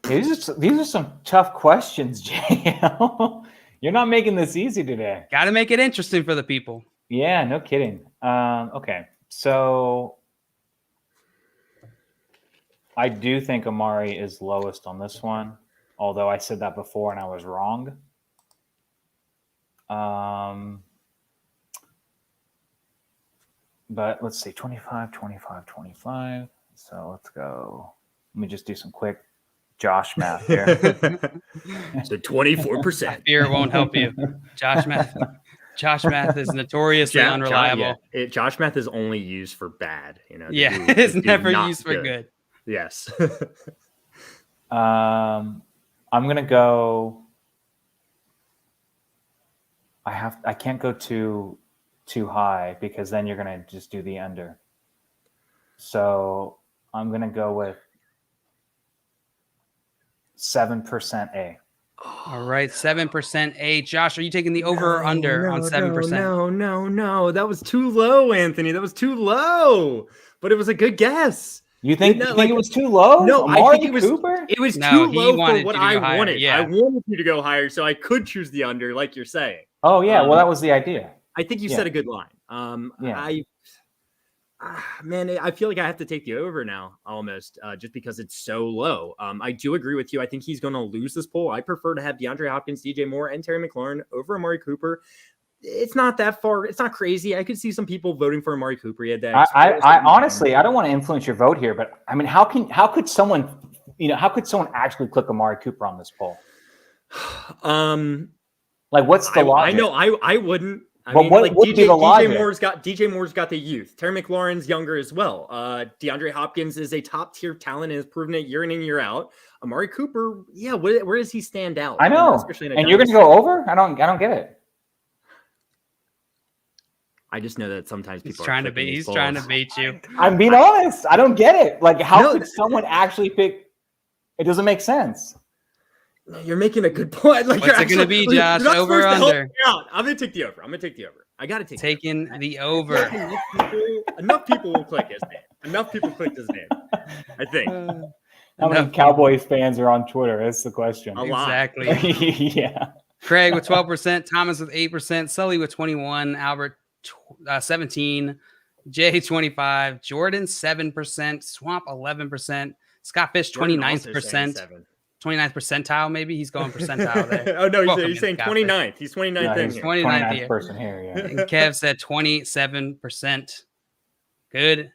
These are some tough questions, JL. You're not making this easy today. Got to make it interesting for the people. Yeah, no kidding. Okay, so I do think Amari is lowest on this one, although I said that before and I was wrong. But let's see, 25. So let's go. Let me just do some quick Josh math here. So 24%. Fear won't help you. Josh math is notoriously unreliable. Josh math is only used for bad. It's never used for good. Yes. I'm gonna go. I can't go too high because then you're gonna just do the under. So I'm gonna go with 7% A. All right, 7% A. Josh, are you taking the over or under on 7%? No. That was too low, Anthony. That was too low. But it was a good guess. You think it was too low? No, Amari I think Cooper? it was too low for what I wanted. Yeah. I wanted you to go higher so I could choose the under, like you're saying. Oh, yeah. Well, that was the idea. I think you said a good line. Man, I feel like I have to take the over now, almost, just because it's so low. I do agree with you. I think he's going to lose this poll. I prefer to have DeAndre Hopkins, DJ Moore, and Terry McLaurin over Amari Cooper. It's not that far. It's not crazy. I could see some people voting for Amari Cooper. I honestly, I don't want to influence your vote here, but I mean, how could someone actually click Amari Cooper on this poll? Like, what's the logic? I know I wouldn't. DJ Moore's got the youth. Terry McLaurin's younger as well. DeAndre Hopkins is a top tier talent and has proven it year in and year out. Amari Cooper, where does he stand out? I know. And you're going to go over? I don't get it. I just know that sometimes people he's trying to bait you. I'm being honest. I don't get it. Like, how could someone actually pick? It doesn't make sense. You're making a good point. Like, what's it going to be, Josh? Over or under? I'm going to take the over. I got to take the over. Enough people will click his name. Enough people clicked his name. I think. How many Cowboys fans are on Twitter? That's the question. A lot. Exactly. Yeah. Craig with 12%, Thomas with 8%, Sully with 21%, Albert 17%, Jay 25%, Jordan 7%, Swamp 11%, Scott Fish 29%. 29th percentile, maybe he's going percentile there. Oh no, he's saying 29th. He's 29th in here. 29th person here. Yeah. And Kev said 27%. Good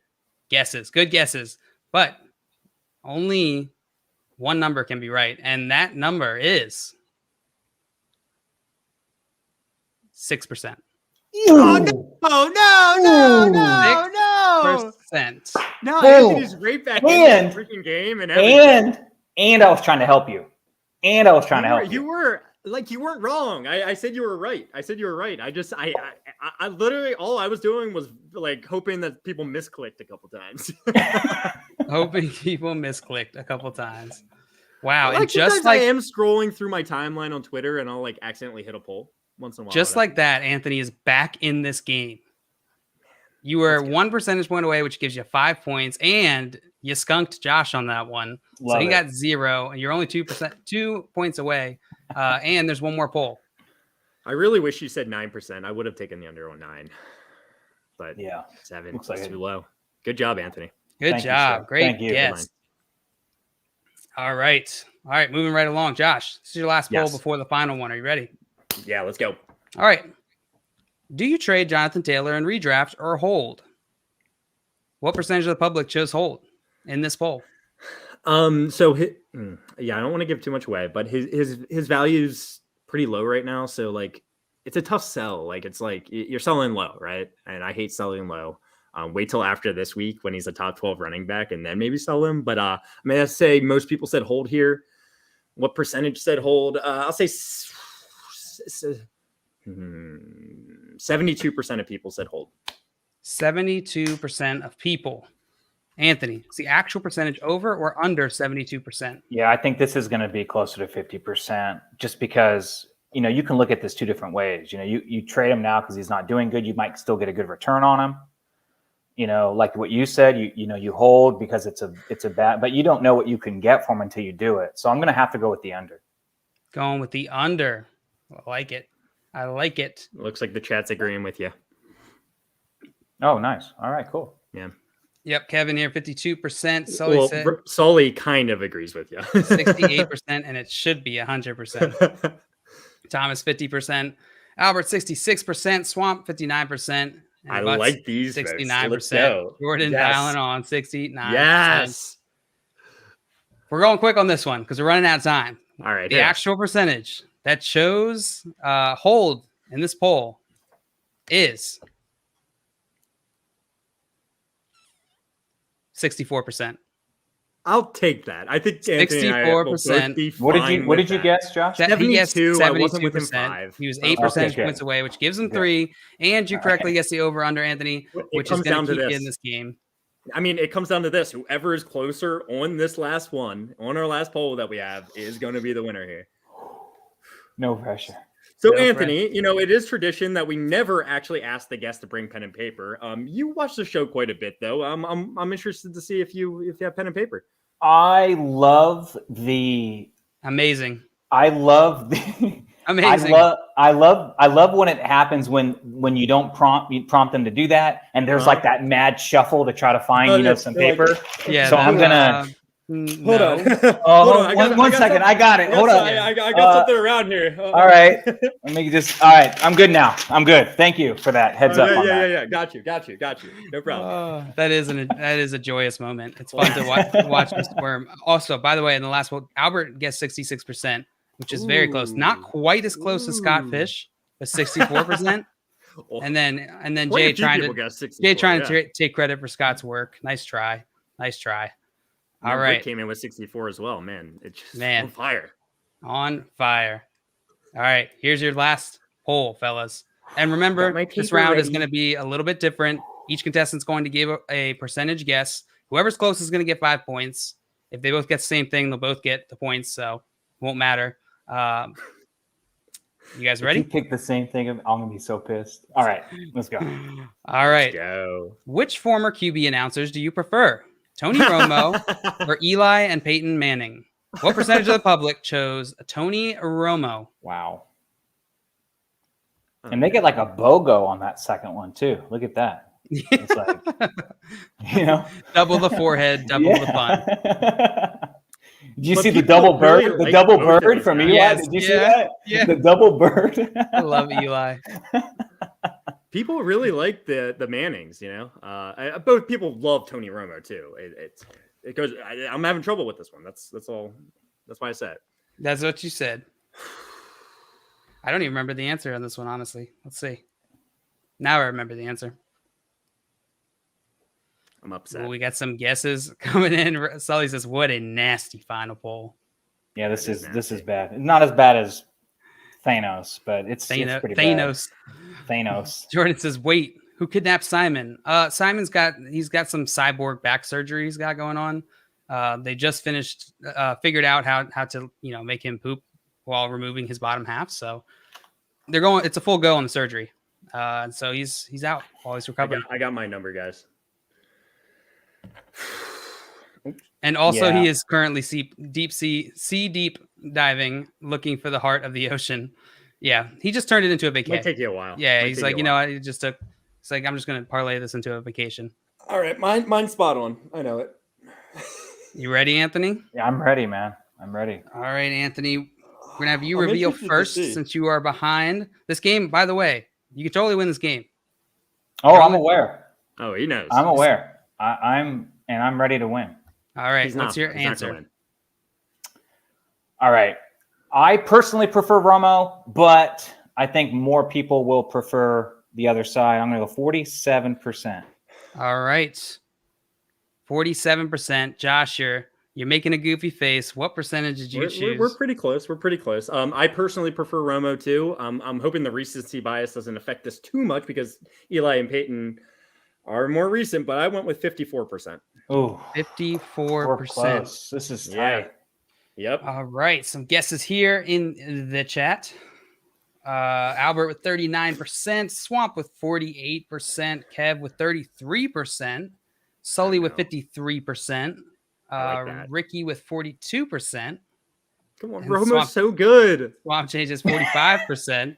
guesses, but only one number can be right, and that number is 6%. No! 6%. No, Anthony's right back in the freaking game and everything. And I was trying to help you. You weren't wrong. I said you were right. I literally, all I was doing was like hoping that people misclicked a couple times. Wow. And just like I am scrolling through my timeline on Twitter and I'll like accidentally hit a poll once in a while. Just like that, Anthony is back in this game. You were 1 percentage point away, which gives you 5 points, and you skunked Josh on that one. So he got 0, and you're only 2 points away. And there's one more poll. I really wish you said 9%. I would have taken the under on 9. But 7 looks like too low. Good job, Anthony. Good job. Great guess. All right. Moving right along. Josh, this is your last poll before the final one. Are you ready? Yeah, let's go. All right. Do you trade Jonathan Taylor and redraft or hold? What percentage of the public chose hold in this poll? I don't want to give too much away, but his value's pretty low right now. So like, it's a tough sell. Like, it's like you're selling low, right? And I hate selling low. Wait till after this week when he's a top 12 running back and then maybe sell him. But I mean, I say most people said hold here. What percentage said hold? I'll say 72% of people said hold. 72% of people. Anthony, is the actual percentage over or under 72%? Yeah, I think this is going to be closer to 50% just because, you can look at this two different ways. You trade him now because he's not doing good. You might still get a good return on him. Like what you said, you hold because it's a bad, but you don't know what you can get from him until you do it. So I'm going to have to go with the under. Going with the under. I like it. Looks like the chat's agreeing with you. Oh, nice. All right, cool. Yeah. Yep, Kevin here, 52%. Sully kind of agrees with you. 68%, and it should be 100%. Thomas, 50%. Albert, 66%. Swamp, 59%. I like these 69%. Jordan dialing on 69%. Yes. We're going quick on this one because we're running out of time. All right. The actual percentage that chose hold in this poll is 64%. I'll take that. I think 64%. What did you guess, Josh? 72. I wasn't within 5. He was 8 percentage points away, which gives him 3. And you correctly guessed the over under, Anthony, which is going to keep you in this game. I mean, it comes down to this. Whoever is closer on this last one, on our last poll that we have, is going to be the winner here. No pressure. So Anthony, it is tradition that we never actually ask the guest to bring pen and paper. You watch the show quite a bit, though. I'm interested to see if you have pen and paper. I love the amazing. I love the amazing. I love when it happens when you don't prompt them to do that, and there's like that mad shuffle to try to find some paper. Like, yeah. So I'm gonna. Hold on. One second. I got it. Hold on. I got something around here. All right. Let me just. All right. I'm good now. I'm good. Thank you for that heads up. Yeah. Got you. No problem. That is a joyous moment. It's fun to watch him squirm. Also, by the way, in the last one, Albert gets 66%, which is very close. Not quite as close as Scott Fish, but 64%. And then Jay trying to take credit for Scott's work. Nice try. All right. Rick came in with 64 as well. Man, it's just on fire. On fire. All right. Here's your last poll, fellas. And remember, this round is going to be a little bit different. Each contestant's going to give a percentage guess. Whoever's closest is going to get 5 points. If they both get the same thing, they'll both get the points. So it won't matter. You guys ready? If you pick the same thing, I'm going to be so pissed. All right. Let's go. All right. Let's go. Which former QB announcers do you prefer? Tony Romo or Eli and Peyton Manning? What percentage of the public chose Tony Romo? Wow. And they get like a BOGO on that second one too. Look at that. It's like, double the forehead, double the fun. Did you see the double bird? Really the double bird from Eli? Yes, Did you see that? Yeah. The double bird. I love Eli. People really like the Mannings, both people love Tony Romo too. It goes. I'm having trouble with this one. That's all. That's why I said it. That's what you said. I don't even remember the answer on this one, honestly. Let's see. Now I remember the answer. I'm upset. Well, we got some guesses coming in. Sully says, "What a nasty final poll." Yeah, this is bad. It's not as bad as Thanos, but it's pretty bad. Thanos. Jordan says, "Wait, who kidnapped Simon?" Simon's got some cyborg back surgery he's got going on. They just figured out how to make him poop while removing his bottom half. So they're going. It's a full go on the surgery. So he's out while he's recovering. I got my number, guys. And also, he is currently sea deep diving, looking for the heart of the ocean. Yeah, he just turned it into a vacation. Might take you a while. Yeah, he's like, it just took. It's like I'm just gonna parlay this into a vacation. All right, mine's spot on. I know it. You ready, Anthony? Yeah, I'm ready, man. I'm ready. All right, Anthony. We're gonna have you reveal first since you are behind. This game, by the way, you can totally win this game. Oh, I'm aware. Oh, he knows. I'm aware. I'm ready to win. All right, what's your answer? All right. I personally prefer Romo, but I think more people will prefer the other side. I'm going to go 47%. All right. 47%. Josh, you're making a goofy face. What percentage did you choose? We're pretty close. I personally prefer Romo too. I'm hoping the recency bias doesn't affect this too much because Eli and Peyton are more recent, but I went with 54%. Oh, 54%. This is tight. Yep. All right. Some guesses here in the chat. Albert with 39%, Swamp with 48%, Kev with 33%, Sully with 53%, Ricky with 42%. Come on, Romo's so good. Swamp changes 45%.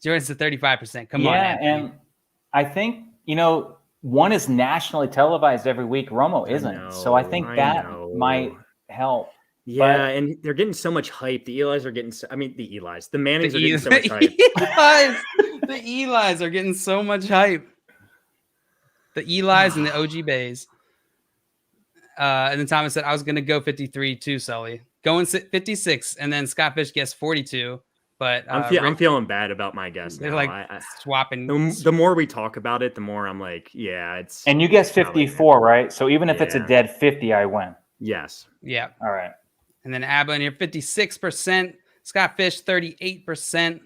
Jordan's at 35%. Come on, Anthony. And I think, one is nationally televised every week. Romo isn't. So I think that might help. Yeah, and they're getting so much hype. The Mannings are getting so much hype. The Elis are getting so much hype. The Elis and the OG Bays. And then Thomas said, I was going to go 53 too, Sully. Going 56, and then Scott Fish guessed 42. But I'm feeling bad about my guess. They're now. like swapping. The more we talk about it, the more I'm like, yeah, it's. And you guessed 54, right? So even if it's a dead 50, I win. Yes. Yeah. All right. And then Abba in here, 56%. Scott Fish, 38%.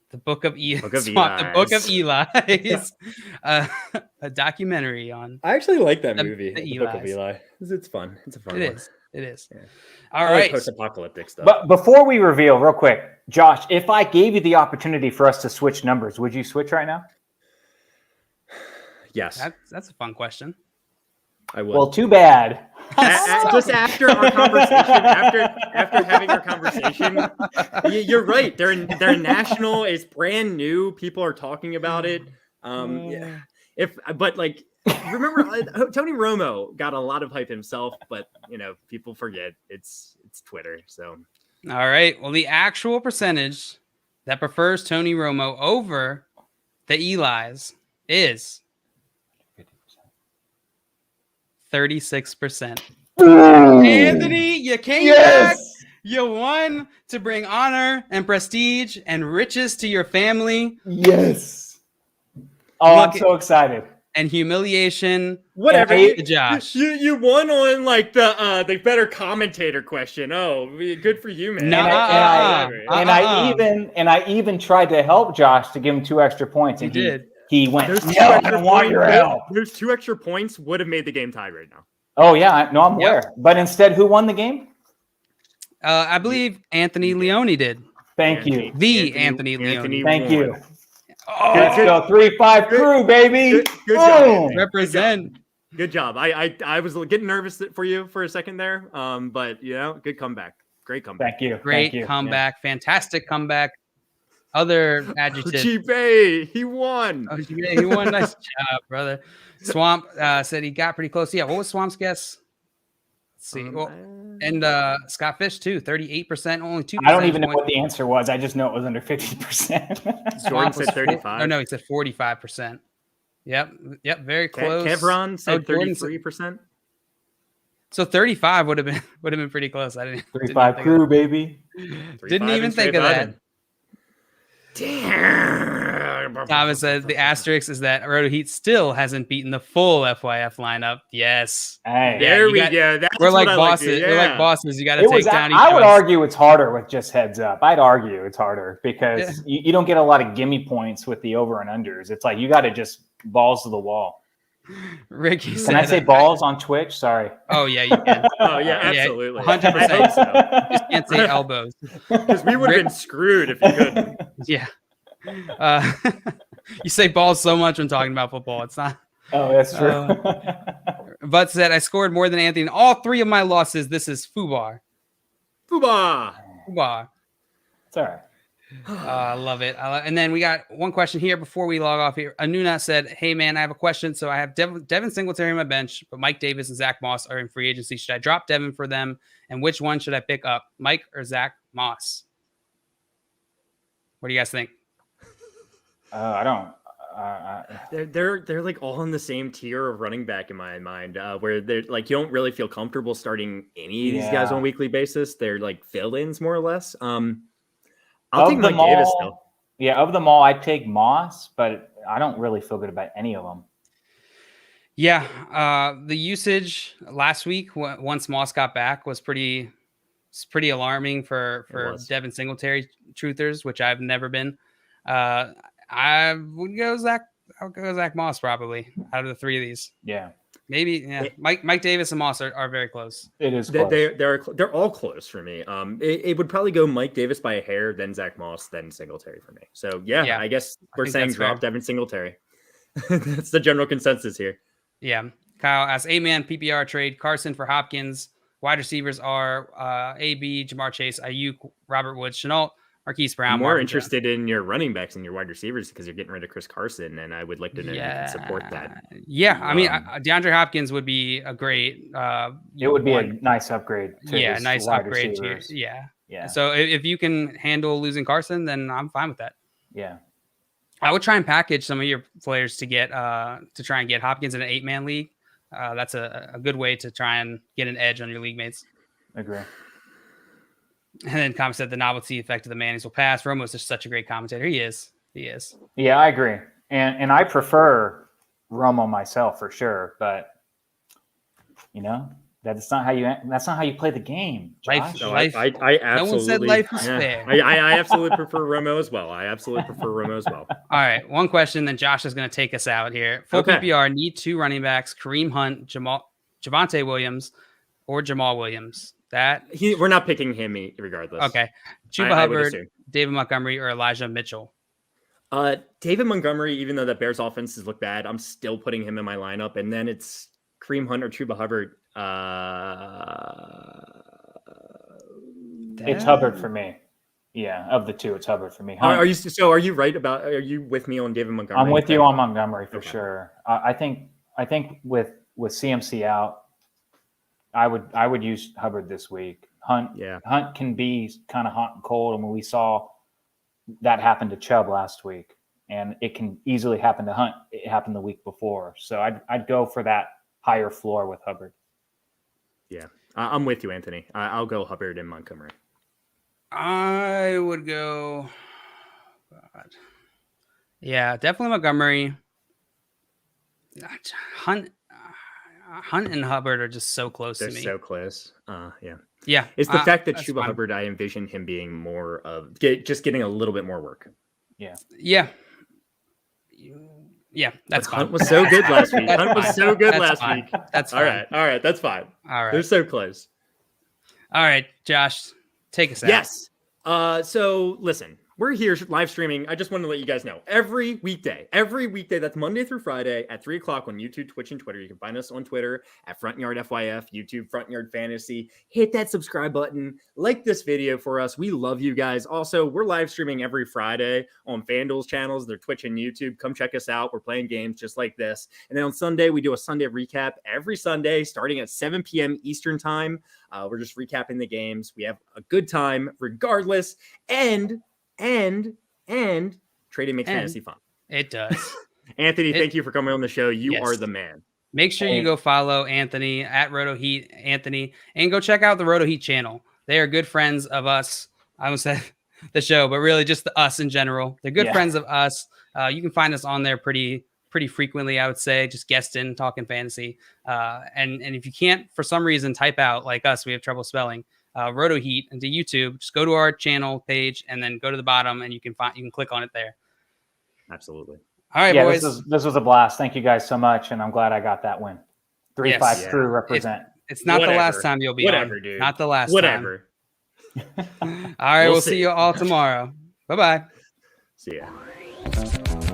The Book of Eli. The Book of Eli. A documentary on. I actually like that movie. The Book of Eli. It's fun. It's a fun one. It is. Yeah. All right. Post-apocalyptic stuff. But before we reveal, real quick, Josh, if I gave you the opportunity for us to switch numbers, would you switch right now? Yes. That's a fun question. I would. Well, too bad. Just after our conversation, after having our conversation, you're right. They're national. It's brand new. People are talking about it. Yeah. But remember, Tony Romo got a lot of hype himself, but people forget it's Twitter. So, all right. Well, the actual percentage that prefers Tony Romo over the Eli's is 36%. Anthony, you came back. You won to bring honor and prestige and riches to your family. Yes. Oh, I'm so excited. And humiliation. Whatever. Josh. You won on the better commentator question. Oh, good for you, man. I even tried to help Josh to give him 2 extra points. And he went, I don't want your help. There's 2 extra points would have made the game tied right now. Oh, yeah. I'm aware. But instead, who won the game? I believe Anthony Leone did. Thank you. Anthony Leone. Thank you. Oh, let's go 3-5 crew, baby. Good job. Represent. Good job. I was getting nervous for you for a second there. But good comeback. Great comeback. Thank you. Great comeback. Yeah. Fantastic comeback. Other adjectives. Ojibe, he won. He won. Nice job, brother. Swamp said he got pretty close. Yeah, what was Swamp's guess? Let's see. And Scott Fish too, 38%, only 2%. I don't even know what the answer was. I just know it was under 50%. Jordan said 35. Oh no, he said 45%. Yep, very close. Kevron said 33%. So 35 would have been pretty close. I didn't. 35 crew, baby. Didn't even think of that. Damn. Thomas said the asterisk is that Roto Heat still hasn't beaten the full FYF lineup. Yes. Hey, there we go. We're like bosses. We're like bosses. You got to take down each I would argue it's harder with just heads up. I'd argue it's harder because you don't get a lot of gimme points with the over and unders. It's like you got to just balls to the wall. Ricky said, can I say balls on Twitch? Sorry. Oh yeah, you can. Oh yeah, absolutely. 100%. So. You just can't say elbows because we would have been screwed if you couldn't. Yeah. You say balls so much when talking about football. It's not. Oh, that's true. But said I scored more than Anthony in all 3 of my losses. This is Fubar. It's all right. I love it. And then we got one question here before we log off here. Anuna said, hey, man, I have a question. So I have Devin Singletary on my bench, but Mike Davis and Zach Moss are in free agency. Should I drop Devin for them? And which one should I pick up, Mike or Zach Moss? What do you guys think? I don't. They're like all in the same tier of running back in my mind, where they're like you don't really feel comfortable starting any of these guys on a weekly basis. They're like fill-ins more or less. I'll take Mike Davis though. Yeah, of them all, I'd take Moss, but I don't really feel good about any of them. Yeah, the usage last week once Moss got back was pretty alarming for Devin Singletary truthers, which I've never been. I would go Zach Moss probably out of the 3 of these. Yeah, maybe. Yeah, Mike Davis and Moss are very close. It is. Close. They're all close for me. It would probably go Mike Davis by a hair, then Zach Moss, then Singletary for me. So yeah. I guess we're saying drop Devin Singletary. That's the general consensus here. Yeah. Kyle asks, 8-man PPR trade Carson for Hopkins. Wide receivers are AB, Jamar Chase, Ayuk, Robert Woods, Chenault, Marquise Brown. I'm more interested in your running backs and your wide receivers because you're getting rid of Chris Carson, and I would like to know if you can support that. Yeah, I mean, DeAndre Hopkins would be a great. It would be a nice upgrade. To nice upgrade to yeah. So if you can handle losing Carson, then I'm fine with that. Yeah, I would try and package some of your players to get to try and get Hopkins in an 8-man league. That's a good way to try and get an edge on your league mates. Agree. And then Tom said the novelty effect of the Mannings will pass. Romo's just such a great commentator. He is. Yeah, I agree. And I prefer Romo myself for sure, but that's not how you play the game. Josh. Life. I absolutely. No one said life was fair. I absolutely prefer Romo as well. All right, one question, then Josh is going to take us out here. Full PPR need 2 running backs: Kareem Hunt, Javonte Williams, or Jamal Williams. We're not picking him regardless. Okay. Chuba Hubbard, David Montgomery, or Elijah Mitchell? David Montgomery, even though the Bears offenses look bad, I'm still putting him in my lineup. And then it's Kareem Hunt or Chuba Hubbard. It's Hubbard for me. Yeah, of the two, it's Hubbard for me. Are you with me on David Montgomery? I'm with you on Montgomery for sure. I think with CMC out, I would use Hubbard this week. Hunt can be kind of hot and cold, and when we saw that happen to Chubb last week, and it can easily happen to Hunt. It happened the week before, so I'd go for that higher floor with Hubbard. Yeah, I'm with you, Anthony. I'll go Hubbard and Montgomery. I would go. God. Yeah, definitely Montgomery. Hunt and Hubbard are just so close to me. They're so close. Yeah. Yeah. It's the fact that Chuba Hubbard, I envision him being more of just getting a little bit more work. Yeah. Yeah. Yeah. That's fine. Hunt was so good last week. Hunt was so good last week. That's fine. All right. That's fine. All right. They're so close. All right, Josh, take us out. Yes. So listen, we're here live streaming. I just wanted to let you guys know every weekday, that's Monday through Friday at 3:00 on YouTube, Twitch, and Twitter. You can find us on Twitter at Front Yard FYF, YouTube Front Yard Fantasy. Hit that subscribe button, like this video for us. We love you guys. Also, we're live streaming every Friday on FanDuel's channels, their Twitch and YouTube. Come check us out. We're playing games just like this. And then on Sunday, we do a Sunday recap every Sunday, starting at 7 p.m. Eastern time. We're just recapping the games. We have a good time regardless. And trading makes fantasy fun. It does. Anthony, thank you for coming on the show. You are the man. Make sure you go follow Anthony at RotoHeat Anthony, and go check out the RotoHeat channel. They are good friends of us. I almost said the show, but really just us in general. They're good friends of us. You can find us on there pretty frequently, I would say, just guesting, talking fantasy. And if you can't, for some reason, type out like us, we have trouble spelling, RotoHeat into YouTube, just go to our channel page and then go to the bottom and you can click on it there. Absolutely. All right, boys. This was a blast. Thank you guys so much. And I'm glad I got that win. 3-5 crew represent. It's not the last time you'll be on. Dude. Not the last time. All right. We'll see you all tomorrow. Bye-bye. See ya.